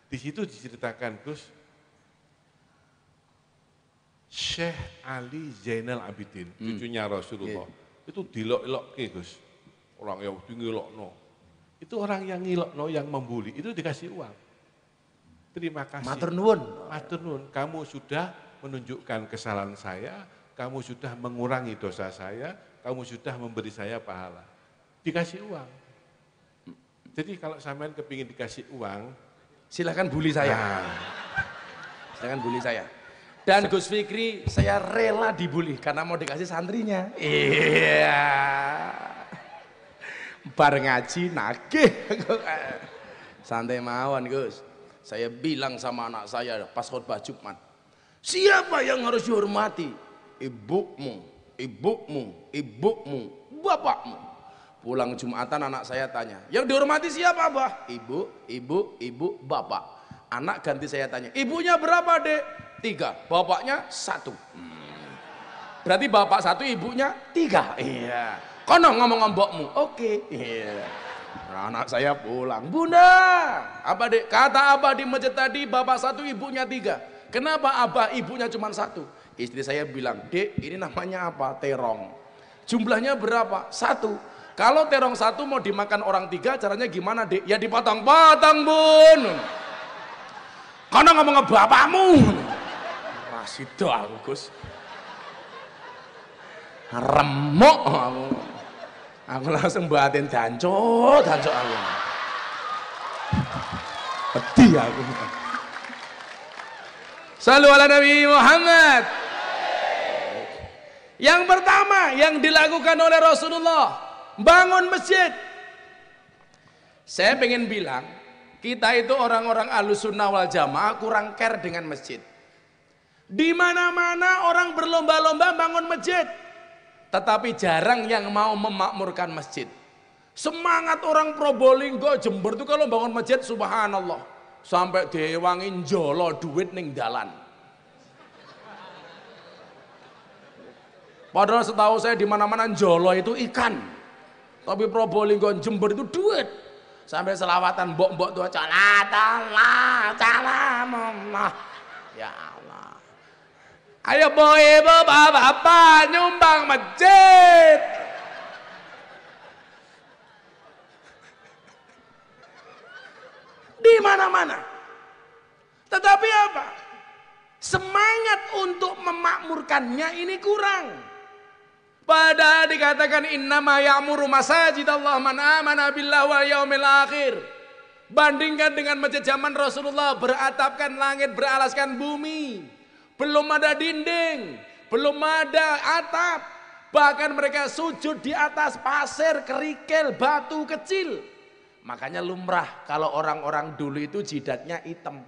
Di situ diceritakan Gus, Syekh Ali Zainal Abidin, cucunya Rasulullah, itu dilok-ilok Gus. Orang yang ngilokno. Itu orang yang ngilokno, yang membuli, itu dikasih uang. Terima kasih. Matur nuwun. Matur nuwun, kamu sudah menunjukkan kesalahan saya, kamu sudah mengurangi dosa saya, kamu sudah memberi saya pahala. Dikasih uang. Jadi kalau sampean kepingin dikasih uang, silahkan bully saya. nah, Silahkan bully saya. Dan Gus Fikri, saya rela dibully karena mau dikasih santrinya. Iya. Bar ngaji nagih. Santai mawon Gus. Saya bilang sama anak saya pas khutbah Jumat, siapa yang harus dihormati? Ibumu, ibumu, ibumu, bapakmu. Pulang Jumatan anak saya tanya, yang dihormati siapa Abah? Ibu, ibu, ibu, bapak. Anak ganti saya tanya, ibunya berapa Dek? 3, bapaknya 1. Berarti bapak 1, ibunya 3. Iya. Kono ngomong mbokmu. Oke. Iya. Nah, anak saya pulang, Bunda, apa Dek? Kata Abah di masjid tadi, bapak 1, ibunya 3. Kenapa Abah ibunya cuma 1? Istri saya bilang, Dek, ini namanya apa? Terong. Jumlahnya berapa? 1. Kalau terong 1 mau dimakan orang 3, caranya gimana Dek? Ya dipotong-potong Bun. Kono ngomong ke bapakmu. Masih doang Gus. Remuk aku. Aku langsung batin dancuk aku. Pedih aku. Shallu ala Nabi Muhammad. Yang pertama yang dilakukan oleh Rasulullah, bangun masjid. Saya pengen bilang, kita itu orang-orang Ahlussunnah wal Jamaah kurang care dengan masjid. Di mana-mana orang berlomba-lomba bangun masjid. Tetapi jarang yang mau memakmurkan masjid. Semangat orang Probolinggo, Jember itu kalau bangun masjid subhanallah. Sampai diwangi njolo duit ning dalan. Padahal setahu saya di mana-mana njolo itu ikan. Tapi Probolinggo, Jember itu duit. Sampai selawatan mbok-mbok tuh calatullah, calamullah. Ya Allah. Ayo boy, bapak-bapak nyumbang masjid. Di mana-mana. Tetapi apa? Semangat untuk memakmurkannya ini kurang. Padahal dikatakan innama ya'muru masajidallah man amana billahi wal yaumil akhir. Bandingkan dengan masjid zaman Rasulullah, beratapkan langit, beralaskan bumi. Belum ada dinding, belum ada atap. Bahkan mereka sujud di atas pasir, kerikil, batu kecil. Makanya lumrah kalau orang-orang dulu itu jidatnya hitam.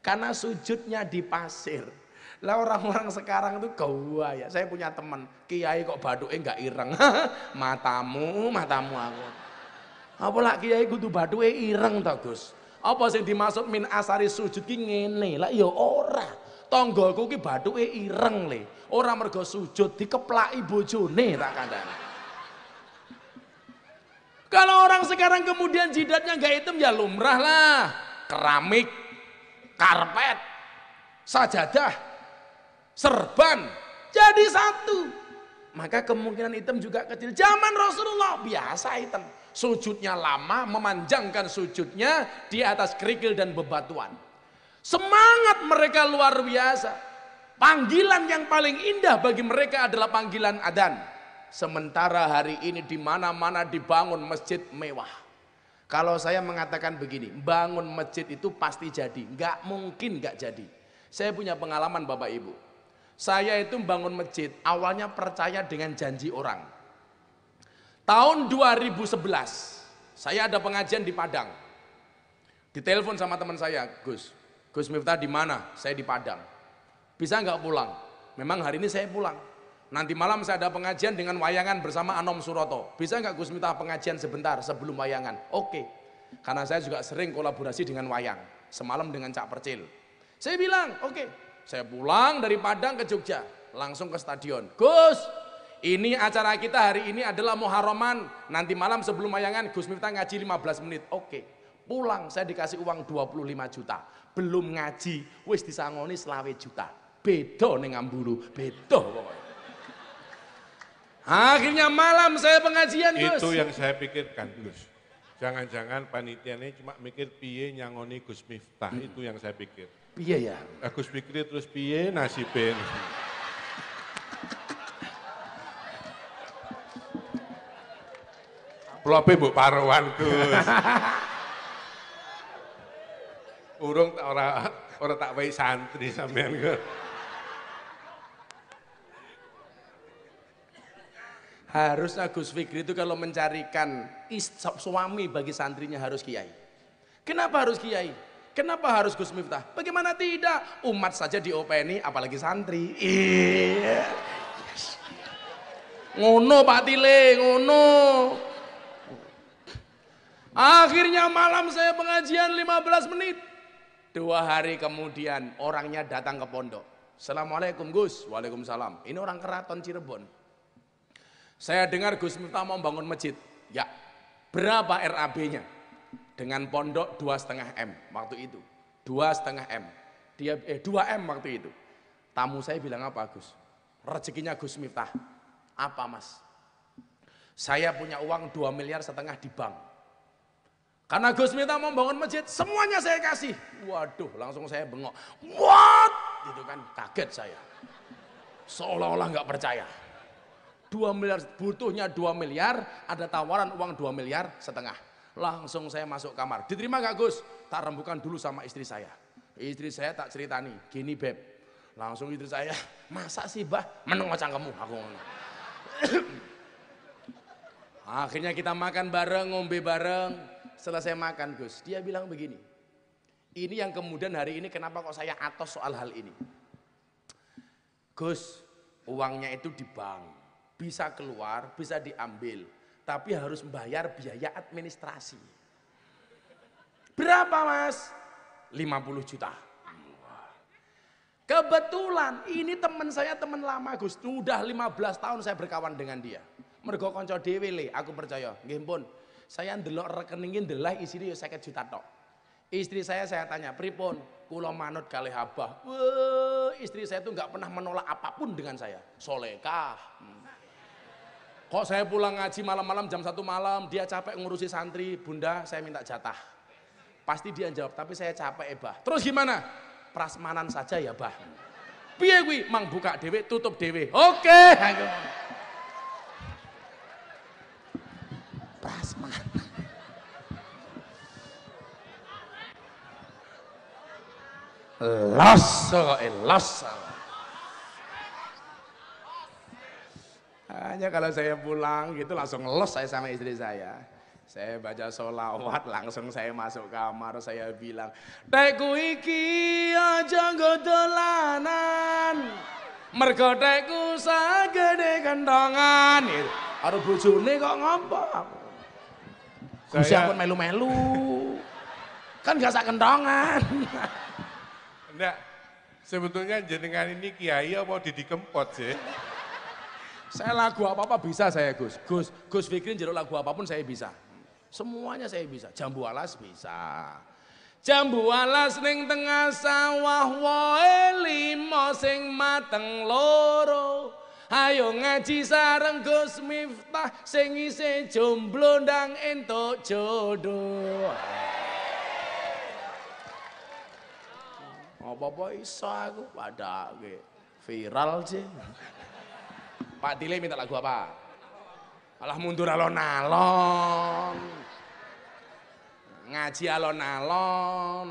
Karena sujudnya di pasir. Lah orang-orang sekarang itu gawaya. Saya punya teman, kiai kok baduke enggak ireng. matamu aku. Apa lah kiai kudu baduke ireng to, Gus? Apa sing dimaksud min asari sujud ki ngene? Lah ya ora. Tanggaku ki bathuke ireng le. Ora mergo sujud dikeplaki bojone tak kandhani. Kalau orang sekarang kemudian jidatnya enggak hitam ya lumrah lah. Keramik, karpet, sajadah, serban jadi satu. Maka kemungkinan hitam juga kecil. Zaman Rasulullah biasa hitam. Sujudnya lama, memanjangkan sujudnya di atas kerikil dan bebatuan. Semangat mereka luar biasa. Panggilan yang paling indah bagi mereka adalah panggilan adzan. Sementara hari ini di mana-mana dibangun masjid mewah. Kalau saya mengatakan begini, bangun masjid itu pasti jadi, nggak mungkin nggak jadi. Saya punya pengalaman Bapak Ibu. Saya itu bangun masjid, awalnya percaya dengan janji orang. Tahun 2011, saya ada pengajian di Padang. Ditelepon sama teman saya, Gus Miftah di mana? Saya di Padang. Bisa nggak pulang? Memang hari ini saya pulang. Nanti malam saya ada pengajian dengan wayangan bersama Anom Suroto. Bisa nggak Gus Miftah pengajian sebentar sebelum wayangan? Oke. Karena saya juga sering kolaborasi dengan wayang. Semalam dengan Cak Percil. Saya bilang, oke. Saya pulang dari Padang ke Jogja. Langsung ke stadion. Gus, ini acara kita hari ini adalah Muharraman. Nanti malam sebelum wayangan Gus Miftah ngaji 15 menit. Oke. Pulang saya dikasih uang 25 juta. Belum ngaji, wis disangoni 20 juta. Beda ning Ambulu, beda pokoknya. Akhirnya malam saya pengajian, Gus. Itu yang saya pikirkan, Gus. Jangan-jangan panitianya cuma mikir piye nyangoni Gus Miftah, itu yang saya pikir. Piye ya? Gus pikir terus piye nasibin. Plope mbok paruan, Gus. Urung ora tak wae santri sampean ke. Harusnya Gus Fikri itu kalau mencarikan suami bagi santrinya harus kiai. Kenapa harus kiai? Kenapa harus Gus Miftah? Bagaimana tidak? Umat saja diopeni apalagi santri. Iya. Ngono Pak Tile, ngono. Akhirnya malam saya pengajian 15 menit. 2 hari kemudian orangnya datang ke pondok. Assalamualaikum Gus. Waalaikumsalam. Ini orang Keraton Cirebon. Saya dengar Gus Miftah mau bangun masjid. Ya. Berapa RAB-nya? Dengan pondok 2,5 M waktu itu. 2,5 M. Dia 2 M waktu itu. Tamu saya bilang apa Gus? Rezekinya Gus Miftah. Apa Mas? Saya punya uang 2,5 miliar di bank. Karena Gus Miftah mau bangun masjid, semuanya saya kasih. Waduh, langsung saya bengok. What? Gitu kan, kaget saya. Seolah-olah nggak percaya. 2 miliar, butuhnya 2 miliar, ada tawaran uang 2,5 miliar. Langsung saya masuk kamar. Diterima nggak Gus? Tak rembukan dulu sama istri saya. Istri saya tak ceritani, gini Beb. Langsung istri saya, masa sih bah? Meneng cangkemmu, aku ngomong. Akhirnya kita makan bareng, ngombe bareng. Selesai makan Gus, dia bilang begini. Ini yang kemudian hari ini kenapa kok saya atos soal hal ini. Gus, uangnya itu di bank. Bisa keluar, bisa diambil. Tapi harus membayar biaya administrasi. Berapa Mas? 50 juta. Kebetulan ini teman saya, teman lama Gus. Sudah 15 tahun saya berkawan dengan dia. Mergo konco dhewe le, aku percaya. Nggih pun. Saya ndelok rekeningin ndelah isine ya 50 juta tok. Istri saya tanya, "Pripun? Kula manut kalih Abah." Wah, istri saya tuh nggak pernah menolak apapun dengan saya. Solekah. Kok saya pulang ngaji malam-malam jam 1 malam, dia capek ngurusi santri, "Bunda, saya minta jatah." Pasti dia jawab, "Tapi saya capek, Bah." Terus gimana? Prasmanan saja ya, Bah. Piye kuwi? Mang buka dhewe, tutup dhewe. Oke. Prasmanan. Los. Hanya kalau saya pulang gitu langsung los saya sama istri saya. Saya baca sholawat langsung saya masuk kamar, saya bilang, "Tekku iki aja nggo dolanan. Mergo tekku sagede kentongan." Karo bojone kok ngopo? Gusti ampun melu-melu. Kan gak sak kentongan. Enggak, sebetulnya jenengan ini kiai apa Didi Kempot sih? Saya lagu apa-apa bisa saya Gus Fikri njaluk lagu apapun saya bisa. Semuanya saya bisa. Jambu alas bisa. Jambu alas ning tengah sawah wae 5 sing mateng loro. Ayo ngaji sareng Gus Miftah sing isih jomblo ndang entuk jodoh. Apa-apa iso aku padake. Viral sih. Pak Tile minta lagu apa? Alah mundur alon-alon. Ngaji alon-alon.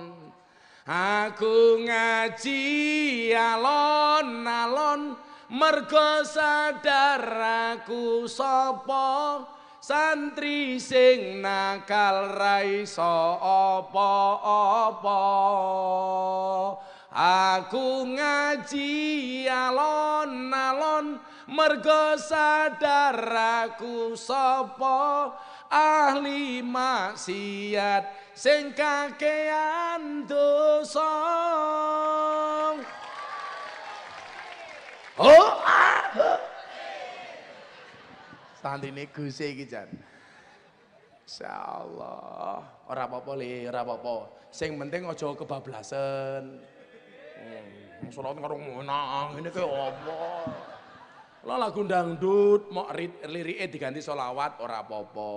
Aku ngaji alon-alon mergo sadar aku sapa santri sing nakal ra iso apa-apa. Aku ngaji alon-alon mergo sadar aku sapa ahli maksiat sing kakean dosa. Oh, santine Gus iki jan. Insyaallah, ora apa-apa Le, ora apa-apa. Sing penting aja kebablasan. Salat karo menang ngene ki apa? Lah lagu dangdut mok lirike diganti selawat ora apa-apa.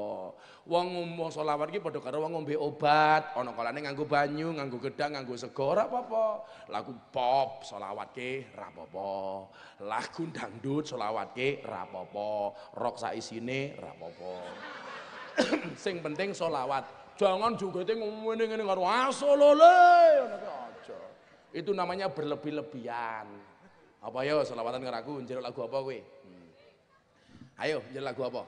Wong ngomong selawat iki padha karo wong ngombe obat, ana kalane nganggo banyu, nganggo gedang, nganggo sego ora apa-apa. Lagu pop selawatke ora apa-apa. Lagu dangdut selawatke ora apa-apa. Rock sak isine ora apa-apa. Sing penting selawat. Jangan jogete ngene-ngene karo asolole ngono ki aja. Itu namanya berlebih-lebihan. Apa yo selawatan karo aku njeluk lagu apa kowe? Ayo njeluk lagu apa?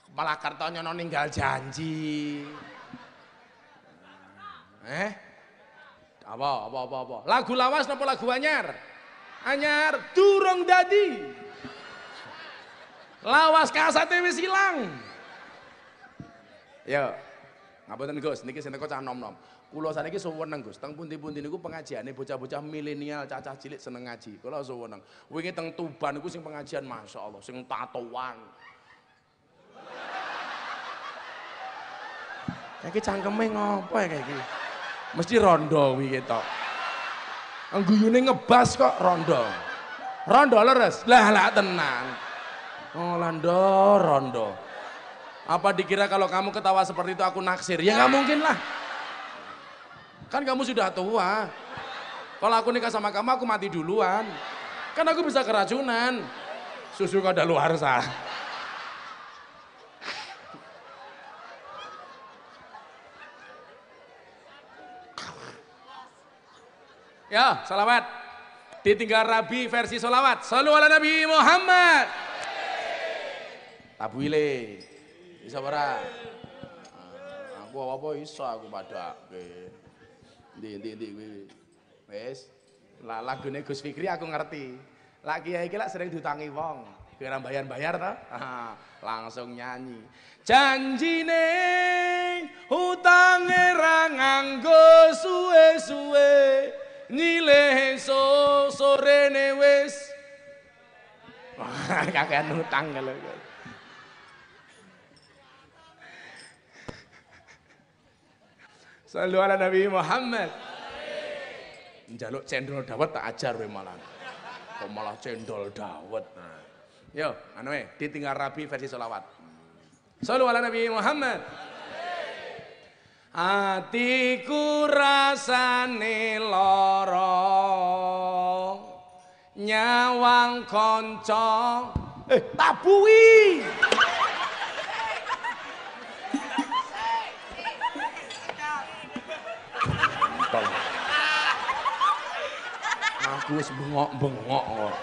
Kepala Kartonyono ninggal janji. Apa? Lagu lawas napa lagu anyar? Anyar durung dadi. Lawas kasate wis ilang. Yo. Ngapunten Gus, niki seneko cah nom-nom. Kula saniki suweneng Gus, teng pundi-pundi niku pengajiane bocah-bocah milenial, cacah cilik seneng ngaji. Kula suweneng. Wingi teng Tuban niku sing pengajian masyaallah, sing tatoan. Kayak cangkeme ngopo ya kayak iki? Mesti rondo wingi tok. Angguyune ngebas kok rondo. Rondo leres. Lah tenan. Oh rondo. Apa dikira kalau kamu ketawa seperti itu aku naksir? Ya nggak mungkin lah. Kan kamu sudah tua. Kalau aku nikah sama kamu aku mati duluan. Kan aku bisa keracunan. Susu kadaluarsa. Ya, salawat. Ditinggal Rabi versi salawat. Shallu ala Nabi Muhammad. Tabuile. Bisa ora? Aku apa iso aku padake. Ndi kuwi. Wis. Lah lagune Gus Fikri aku ngerti. Lah kiai iki lak sering diutangi wong. Kira bayar-bayar ta? Langsung nyanyi. Janjine utange ra nganggo suwe-suwe. Nyileh sorene wis. Kakean utang lho. Shallu ala Nabi Muhammad. Njaluk cendol dawet tak ajar we malah. Kok malah cendol dawet. Yo, anu ditinggal Rabi versi selawat. Shallu ala Nabi Muhammad. Atiku rasane lara nyawang kanca tabuhi. Aku wis bengok-bengok kok.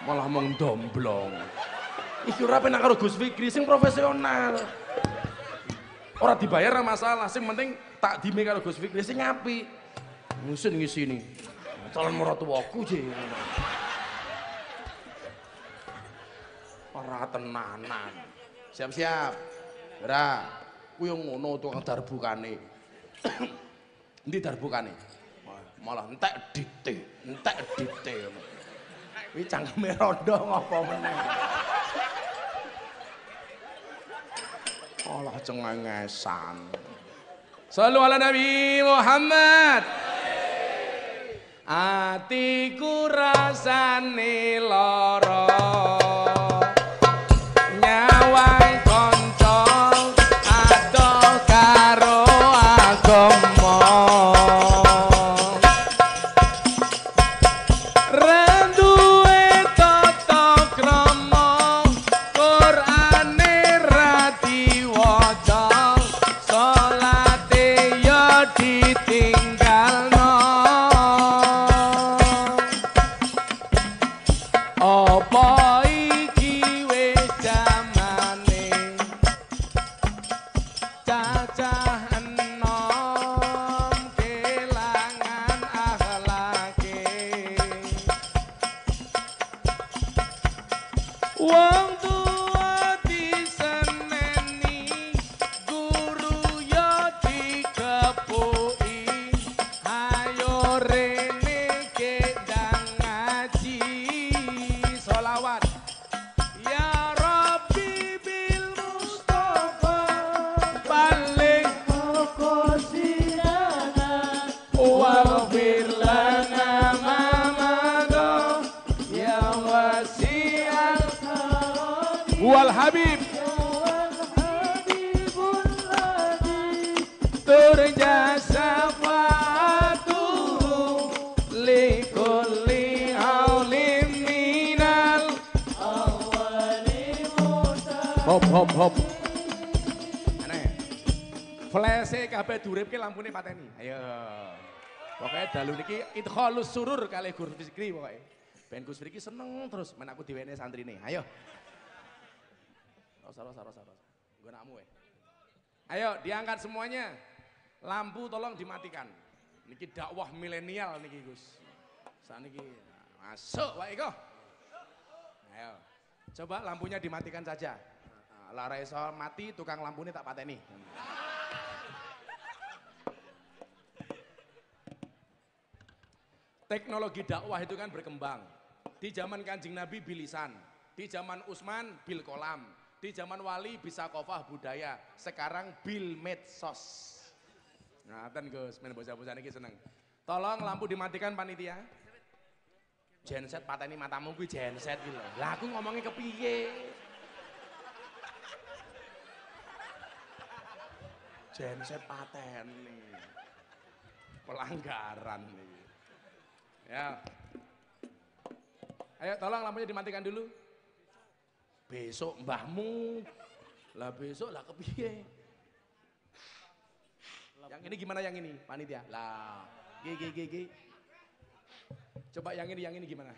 Malah mung domblong. Iki ora penak karo Gus Fikri sing profesional. Ora dibayar ora masalah, sing penting tak dime karo Gus Fikri sing apik. Musun ngisini. Calon mertuaku je. Ora tenanan. Siap-siap. Ora, kuwi ngono tukang darbukane. Endi darbukane? Malah entek dite. Kuwi cangkeme rondo ngopo meneh. Olah cengengesan. Shallu ala Nabi Muhammad. Atiku rasane lara nyawang kanca adoh karo agama. Renduwe tata krama Qur'ane ra diwaca salate ya wal habib turja syafa'atuhu likulli haulim minal hop hop hop aneh flese kabeh duripke lampune pateni ayo pokoknya dalu niki idkhalus surur kali Gus Fikri pokoknya ben Gus Fikri seneng terus men aku diwene santrine ayo rosa gue nakmu ayo diangkat semuanya lampu tolong dimatikan. Niki dakwah milenial niki Gus. Saniki masuk wae kok. Ayo. Coba lampunya dimatikan saja. Lara iso mati tukang lampunya tak pateni. Teknologi dakwah itu kan berkembang. Di zaman Kanjeng Nabi bilisan, di zaman Utsman bil kolam, di zaman Wali bisa kofah budaya, sekarang bil medsos. Nah, Gus, main bocah-bocah ini seneng. Tolong lampu dimatikan panitia. Genset pateni matamu kuwi genset iki lho. Lah aku ngomongnya kepiye? Genset pateni. Pelanggaran nih. Ya. Ayo tolong lampunya dimatikan dulu. Besok mbahmu. Lah besok lah kepiye? Yang ini gimana yang ini, panitia? Lah, G. Coba yang ini gimana?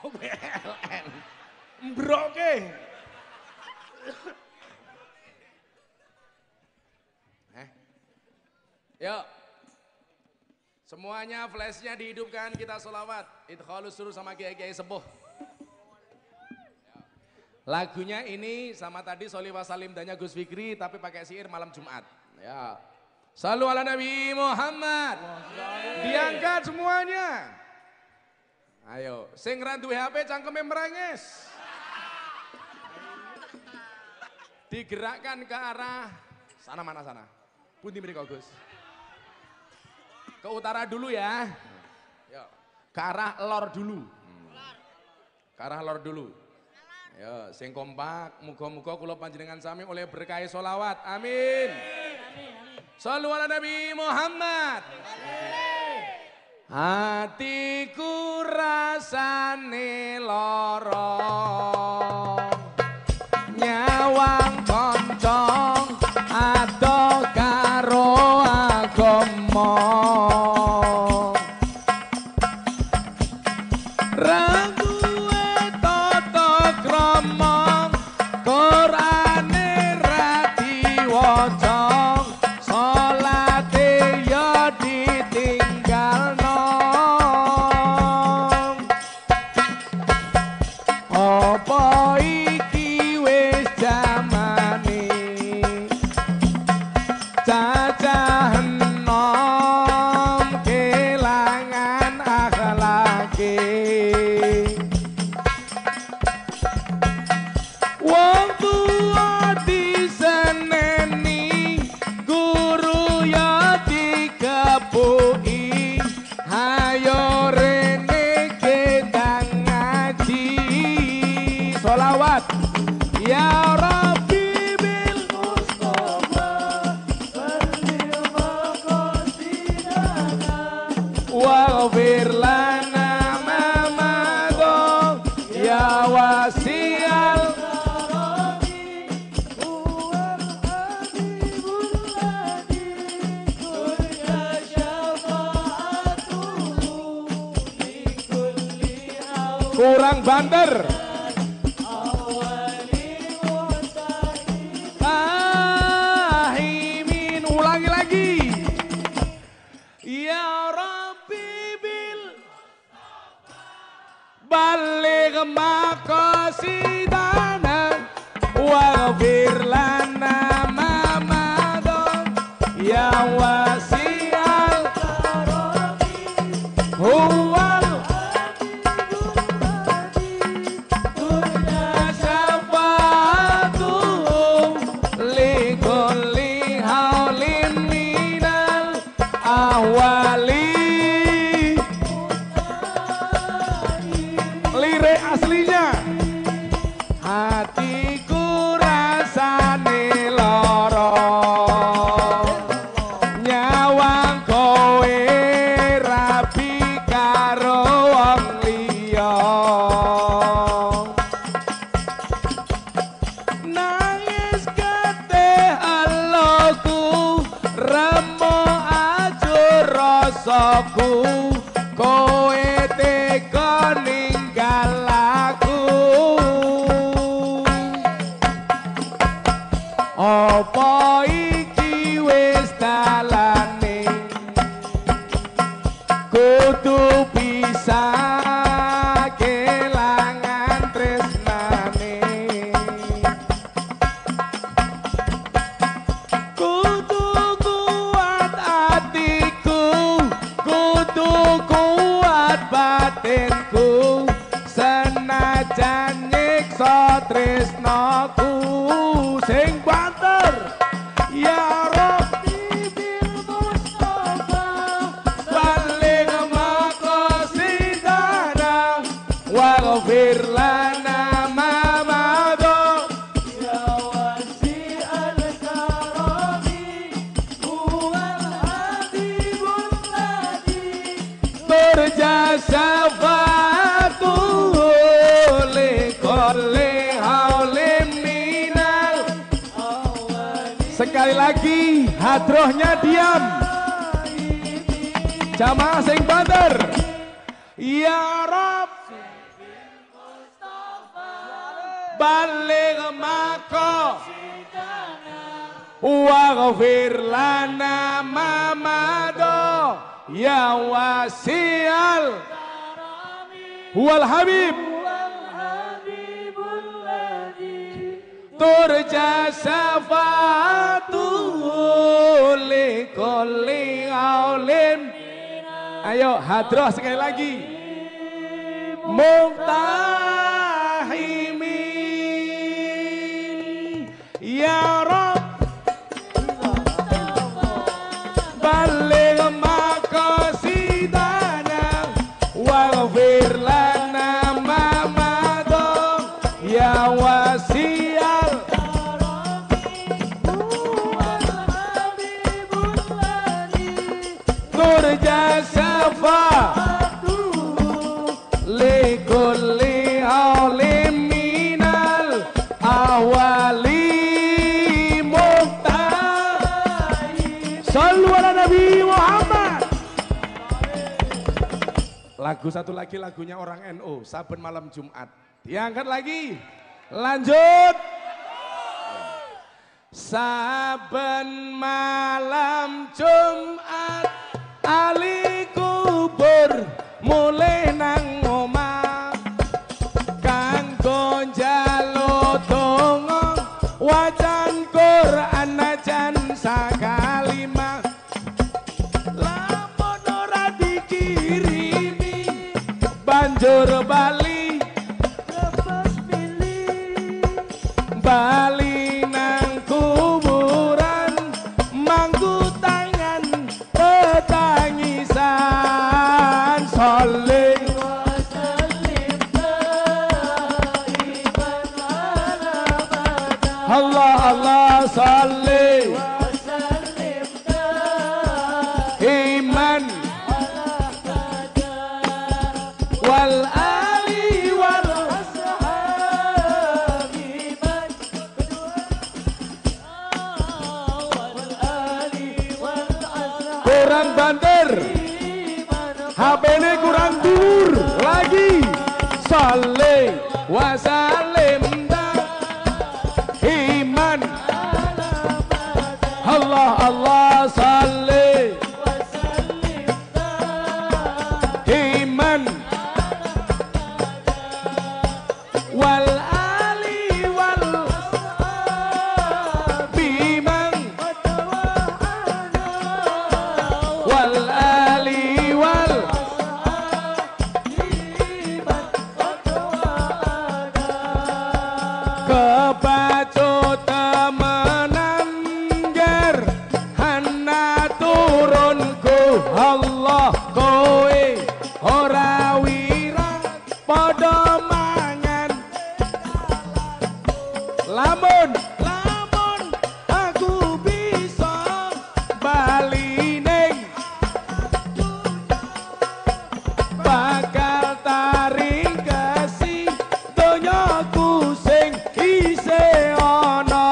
Oh, BLN. Mbroke. Yuk. Semuanya flashnya dihidupkan, kita sholawat. Idkhalus surur sama kiai-kiai sepuh. Lagunya ini sama tadi Sholli wa Salim danya Gus Fikri tapi pakai syair malam Jumat. Ya. Shallu ala Nabi Muhammad. Diangkat semuanya. Ayo, sing ra duwe HP cangkeme merengis. Digerakkan ke arah sana mana sana. Pundi mriko Gus. Ke utara dulu ya. Yuk. Ke arah lor dulu. Ke arah lor dulu. Ya, sing kompak, muga-muga kula panjenengan sami oleh berkah sholawat. Amin. Shallu ala Nabi Muhammad. Hatiku rasane lara, nyawang koncong adoh karo agama. Kurang banter. Ahimin, ulangi lagi. Ya Rabbi bil baligh maqasidana waghfir lana ma madha ya wasi'al karami huwal rasaku kowe teka ninggal aku. Apa iki wis dalane kudu bisa kelangan tresnane. Kudu kuat atiku, kudu kuat batinku, senajan nyiksa tresnaku sing banter. Ya Rabbi bil Mustafa balik maqasidana waghfir lana ma madha ya wasi'al karami huwal habibul ladhi turja syafa'atu likulli haulim minal. Sekali lagi hadrohnya diam, jamaah sing banter. Ya Rabb balik maka waghfir lana ma madha ya wasi'al wal habib turja syafa'atuhu likulli aulim. Ayo hadroh sekali lagi. Muqtahimin ya Rabb balik maqasidana waghfir lana ma madha ya wasi'al turja syafa'atuhu likulli haulim minal ahwali muqtahi. Shallu ala Nabi Muhammad. Lagu satu lagi, lagunya orang NU, saben malam Jumat. Diangkat lagi. Lanjut. Saben malam Jumat ali kubur mulih nang omah kanggo njaluk donga wacan Quran najan sakalimah. Lamun ora dikirimi banjur bali lepas pilih bali nang kuburan mangku tangan petangisan. Sholli wa sallim daiman ala abada. Allah Allah sholli wa sallim daiman ala abada wal ali wal ashabi man wal ali wal ashabi. Kurang banter, HP-ne kurang dur lagi. Sholli wa sallim daiman Allah Allah sholli wa sallim daiman wal ali wal ashabi man wal ali wal kebacut temenan ger hana turunku Allah kowe ora wirang padha mangan lamun aku bisa bali ning bakal taring kasih donyaku sing isih ana.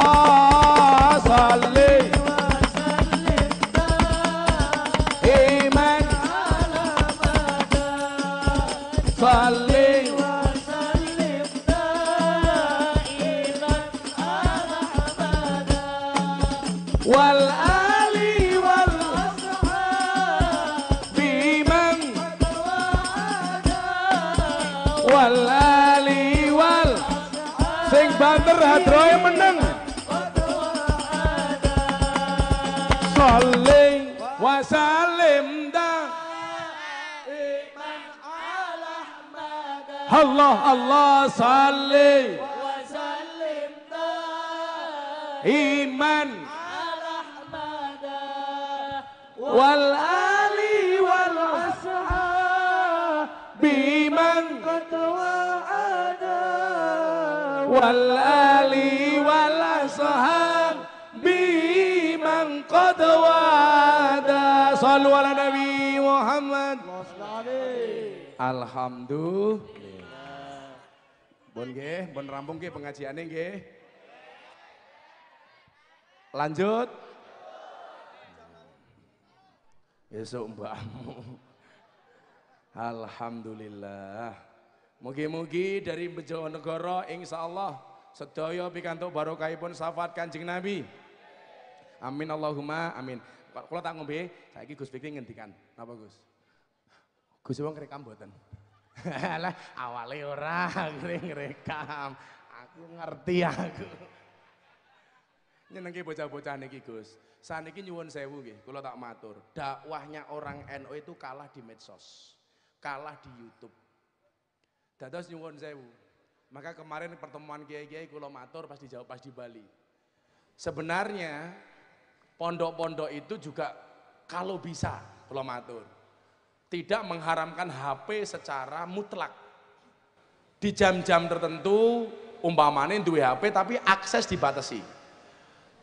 Sholli wa sallim daiman Sing banter hadroe meneng. Sholli wa salim Allah Allah salli wa sallim iman wal ali wal ashab biman qad wa'ada wal ali wal ashab biman qad wa'ada sallu ala nabi Muhammad. Alhamdulillah. Bon nggih, bon rampung nggih pengajiane nggih. Lanjut. Besok mbakmu. Alhamdulillah. Mugi-mugi dari Bojonegoro insyaallah sedaya pikantuk barokahipun syafaat Kanjeng Nabi. Amin Allahumma amin. Kula tak ngombe, saiki Gus Fikri ngendikan. Napa Gus? Gus wong rekam mboten. Lah awale ora ngrekam. Aku ngerti aku. Nyenengke bocah-bocah niki Gus. Saniki nyuwun sewu nggih, kula tak matur. Dakwahnya orang NU itu kalah di medsos. Kalah di YouTube. Dados nyuwun sewu. Maka kemarin pertemuan kiai-kiai kula matur pas dijawab pas di Bali. Sebenarnya pondok-pondok itu juga kalau bisa kula matur tidak mengharamkan HP secara mutlak. Di jam-jam tertentu umpamanya duwe HP tapi akses dibatasi.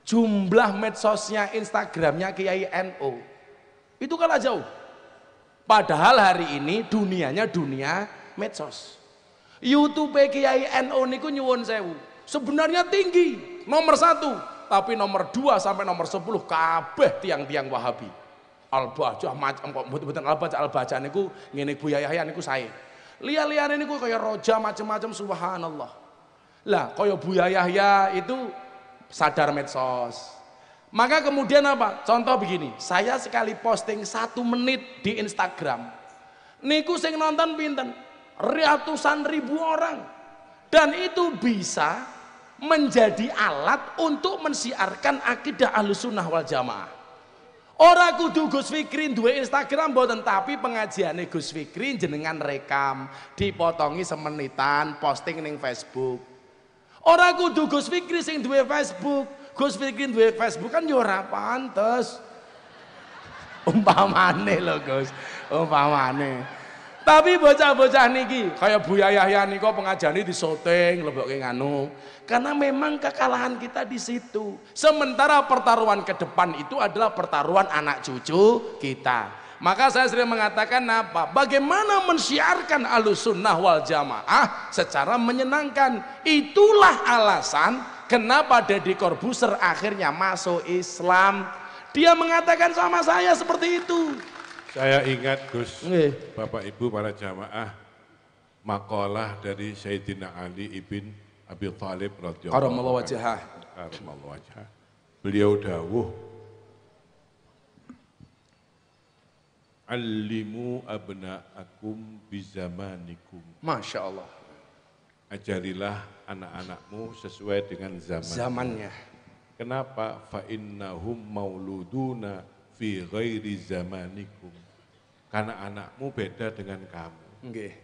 Jumlah medsosnya Instagramnya Kiai NU itu kalah jauh. Padahal hari ini dunianya dunia medsos. YouTube Kiai NU niku nyuwun sewu. Sebenarnya tinggi, nomor 1. Tapi nomor 2 sampai nomor 10 kabeh tiang-tiang Wahabi. Al-Bajah macam kok mboten Al-Bajah niku ngene Buya Yahya niku sae. Liya-liyane niku kaya roja macam-macam subhanallah. Lah kaya Buya Yahya itu sadar medsos. Maka kemudian apa? Contoh begini, saya sekali posting 1 menit di Instagram. Niku sing nonton pinten? Ratusan ribu orang. Dan itu bisa menjadi alat untuk mensiarkan akidah Ahlussunnah wal Jamaah. Ora kudu Gus Fikri duwe Instagram mboten, tapi pengajiane Gus Fikri jenengan rekam, dipotongi semenitan, posting ning Facebook. Ora kudu Gus Fikri sing duwe Facebook. Gus Fikri duwe Facebook kan yo ora pantes. Umpamane lho Gus, umpamane. Tapi bocah-bocah niki kaya Buya Yahya niku pengajiane disyuting lebokke nganu. Karena memang kekalahan kita di situ. Sementara pertaruhan ke depan itu adalah pertaruhan anak cucu kita. Maka saya sering mengatakan apa? Bagaimana mensiarkan Ahlussunnah wal Jamaah secara menyenangkan. Itulah alasan kenapa Deddy Corbuzier akhirnya masuk Islam. Dia mengatakan sama saya seperti itu. Saya ingat Gus, Bapak Ibu para jamaah, makalah dari Sayyidina Ali ibn Abi Thalib radhiyallahu anhu. Beliau dawuh, "Allimu abna'akum bizamanikum." Masya Allah. Ajarilah anak-anakmu sesuai dengan zamannya. Kenapa? Fa innahum mauluduna fi ghairi zamanikum. Karena anakmu beda dengan kamu. Okay.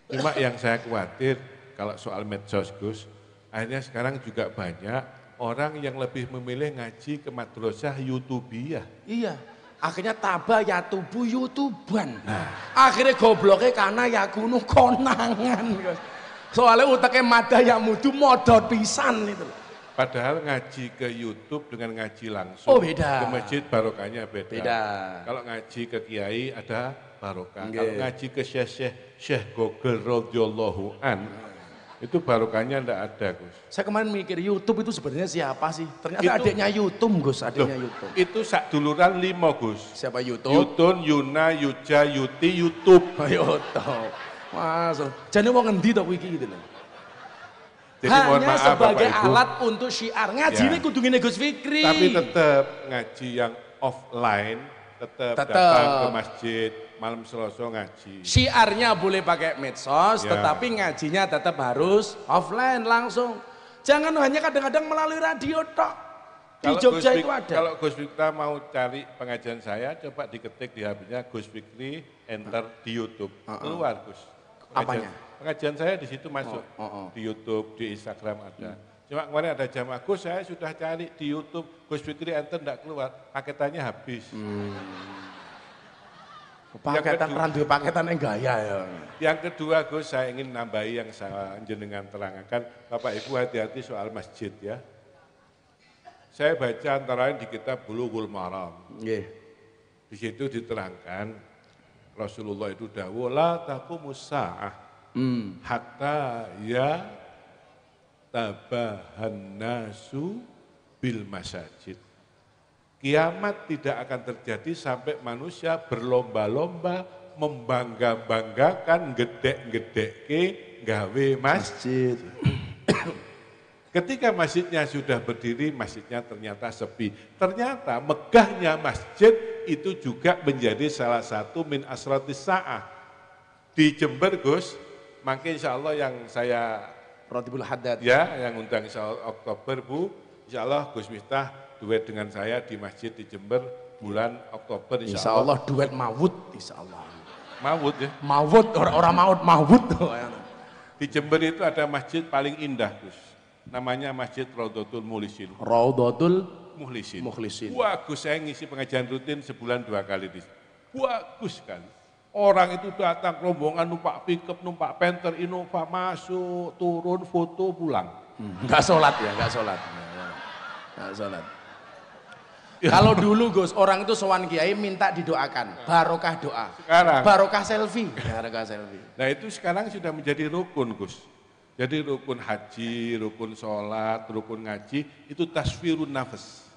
Cuma yang saya khawatir kalau soal medsos Gus, akhirnya sekarang juga banyak orang yang lebih memilih ngaji ke madrasah YouTubiah. Iya, akhirnya tabah ya tubuh YouTuban. Nah. Akhirnya gobloknya karena ya kuno konangan. Soalnya utaknya madah ya mudu modot pisan itu. Padahal ngaji ke YouTube dengan ngaji langsung beda. Ke masjid barokahnya beda. Kalau ngaji ke kiai ada barokah. Okay. Kalau ngaji ke Syekh Gogel radhiyallahu an, itu barokahnya ndak ada Gus. Saya kemarin mikir YouTube itu sebenarnya siapa sih? Ternyata itu, adiknya YouTube Gus, adiknya YouTube. Itu sak duluran 5 Gus. Siapa YouTube? Yutun, Yuna, Yuja, Yuti, YouTube. YouTube. Masuk. Jadi mau ngendi tok iki gitu loh. Jadi, hanya maaf, sebagai Bapak, alat untuk syiar. Ngaji ini kudu ngene Gus Fikri. Tapi tetap ngaji yang offline, tetap datang ke masjid, malam Selasa ngaji. Syiarnya boleh pakai medsos, Ya. tetapi ngajinya tetap harus offline langsung. Jangan hanya kadang-kadang melalui radio tok. Di Jogja itu ada. Kalau Gus Fikta mau cari pengajian saya, coba diketik di HP-nya Gus Fikri, enter di YouTube. Keluar Gus. Apanya? Pengajian saya di situ masuk. Di YouTube, di Instagram ada. Cuma kemarin ada jamaah, Gus saya sudah cari di YouTube, Gus Fikri enter enggak keluar, paketannya habis. Paketan randu paketan yang gaya ya. Yang kedua Gus, saya ingin nambahi yang saya jenengan terangkan, Bapak Ibu hati-hati soal masjid ya. Saya baca antara lain di kitab Bulughul Maram. Nggih. Di situ diterangkan Rasulullah itu dawuh la taqumus saah hatta ya tabahan nasu bil masajid. Kiamat tidak akan terjadi sampai manusia berlomba-lomba membangga-banggakan gedek-gedekke gawe masjid. Ketika masjidnya sudah berdiri, masjidnya ternyata sepi. Ternyata megahnya masjid itu juga menjadi salah satu min asratis sa'ah. Di Jember Gus, maka insya Allah yang saya Rotibul Haddad. ya, yang undang insya Allah Oktober Bu, insya Allah Gus Miftah duet dengan saya di masjid di Jember bulan Oktober Insya Allah duet mawud, insya Allah. Mawud ya. Mawud, orang maut mawud. Di Jember itu ada masjid paling indah Gus. Namanya Masjid Raudhatul Muhlisin. Raudhatul Muhlisin. Mukhlisin. Bagus, saya ngisi pengajian rutin sebulan 2 kali. Bagus sekali. Orang itu datang rombongan numpak pickup, numpak Panther, Innova, masuk, turun, foto, pulang. Enggak sholat ya, enggak sholat. Enggak sholat. Kalau dulu Gus, orang itu sowan kiai minta didoakan, barokah doa. Sekarang. Barokah selfie. Barokah selfie. Nah itu sekarang sudah menjadi rukun Gus. Jadi rukun haji, rukun sholat, rukun ngaji, itu tasfirun nafas.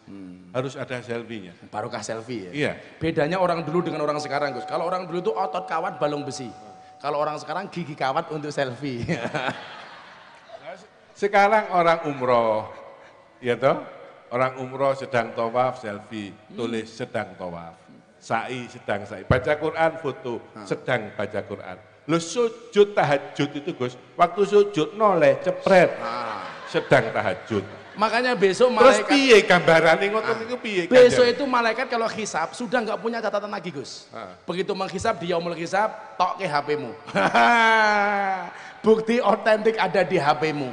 Harus ada selfie-nya. Barokah selfie ya? Iya. Bedanya orang dulu dengan orang sekarang Gus. Kalau orang dulu itu otot kawat balung besi. Kalau orang sekarang gigi kawat untuk selfie. Sekarang orang umroh, ya toh? Orang umroh sedang tawaf selfie, tulis sedang tawaf. Sa'i sedang sa'i. Baca Quran foto, sedang baca Quran. Lu sujud tahajud itu Gus, waktu sujud noleh cepret, sedang tahajud. Makanya besok Terus malaikat piye gambaran ngoten niku piye? besok Kanjeng? itu malaikat kalau hisab sudah nggak punya catatan lagi Gus. Begitu menghisab di yaumul hisab, tok ke HP-mu. Bukti otentik ada di HP-mu.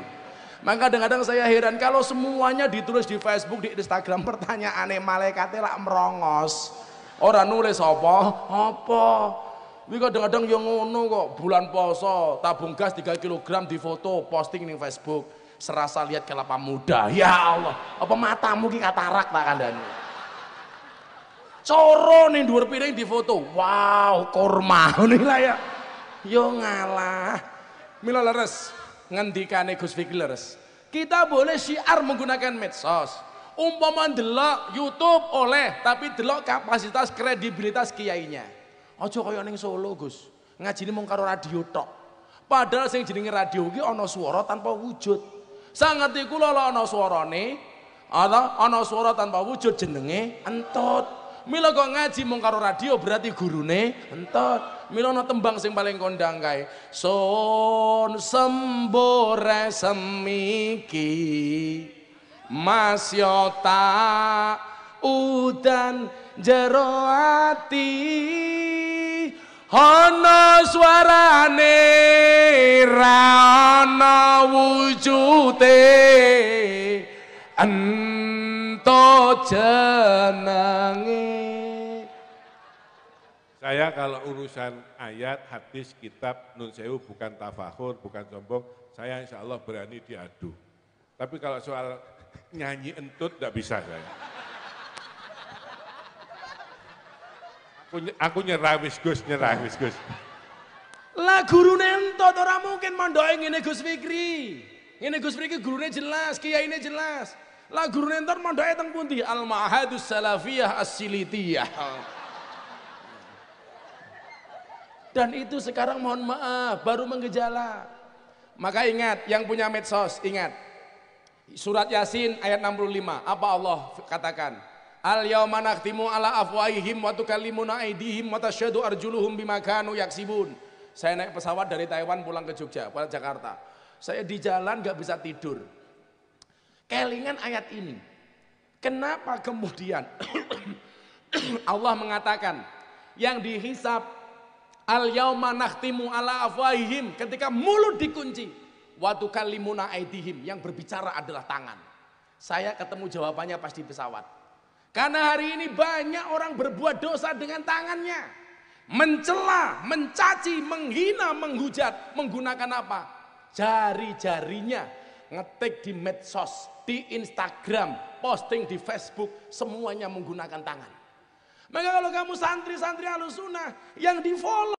Maka kadang-kadang saya heran kalau semuanya ditulis di Facebook, di Instagram, pertanyaannya malaikatnya lah merongos. Orang nulis apa? Ini kadang-kadang yang ngono kok, bulan poso, tabung gas 3 kg di foto, posting di Facebook, serasa lihat kelapa muda. Ya Allah, apa matamu ki katarak tak kandani? Coro nih dhuwur piring di foto, wow kurma ini lah ya. Yo ngalah. Mila leres, ngendikane Gus Fikri leres. Kita boleh syiar menggunakan medsos. Umpama delok YouTube oleh, tapi delok kapasitas kredibilitas kiainya. Aja kaya ning Solo Gus, ngajine mung karo radio tok. Padahal sing jenenge radio ki ana swara tanpa wujud. Sanget iku lho ana swarane, ana swara tanpa wujud jenenge entut. Mila kok ngaji mung karo radio berarti gurune entut. Mila ana tembang sing paling kondang kae. Sun sembore semiki Mas Yota udan jero ati ana swarane ra ana wujude ento jenenge. Saya kalau urusan ayat, hadis, kitab, nun sewu bukan tafakhur, bukan sombong, saya insya Allah berani diadu. Tapi kalau soal nyanyi entut tidak bisa saya. Aku nyerah wis Gus, nyerah wis Gus. Lah gurune entot ora mungkin mondoke ngene Gus Fikri. Ngene Gus Fikri gurune jelas, kiyaine jelas. Lah gurune entot mondoke teng pundi? Al Ma'hadus Salafiyah As-Silitiyah. Dan itu sekarang mohon maaf baru menggejala. Maka ingat yang punya medsos, ingat. Surat Yasin ayat 65, apa Allah katakan? Al yauma nakhtimu ala afwahihim wa tukallimuna aydihim wa tasyhadu arjuluhum bima kanu yaksibun. Saya naik pesawat dari Taiwan pulang ke Jogja, pulang Jakarta. Saya di jalan nggak bisa tidur. Kelingan ayat ini. Kenapa kemudian Allah mengatakan yang dihisab al yauma nakhtimu ala afwahihim, ketika mulut dikunci, wa tukallimuna aydihim, yang berbicara adalah tangan. Saya ketemu jawabannya pas di pesawat. Karena hari ini banyak orang berbuat dosa dengan tangannya. Mencela, mencaci, menghina, menghujat. Menggunakan apa? Jari-jarinya. Ngetik di medsos, di Instagram, posting di Facebook. Semuanya menggunakan tangan. Maka kalau kamu santri-santri Ahlussunnah yang di follow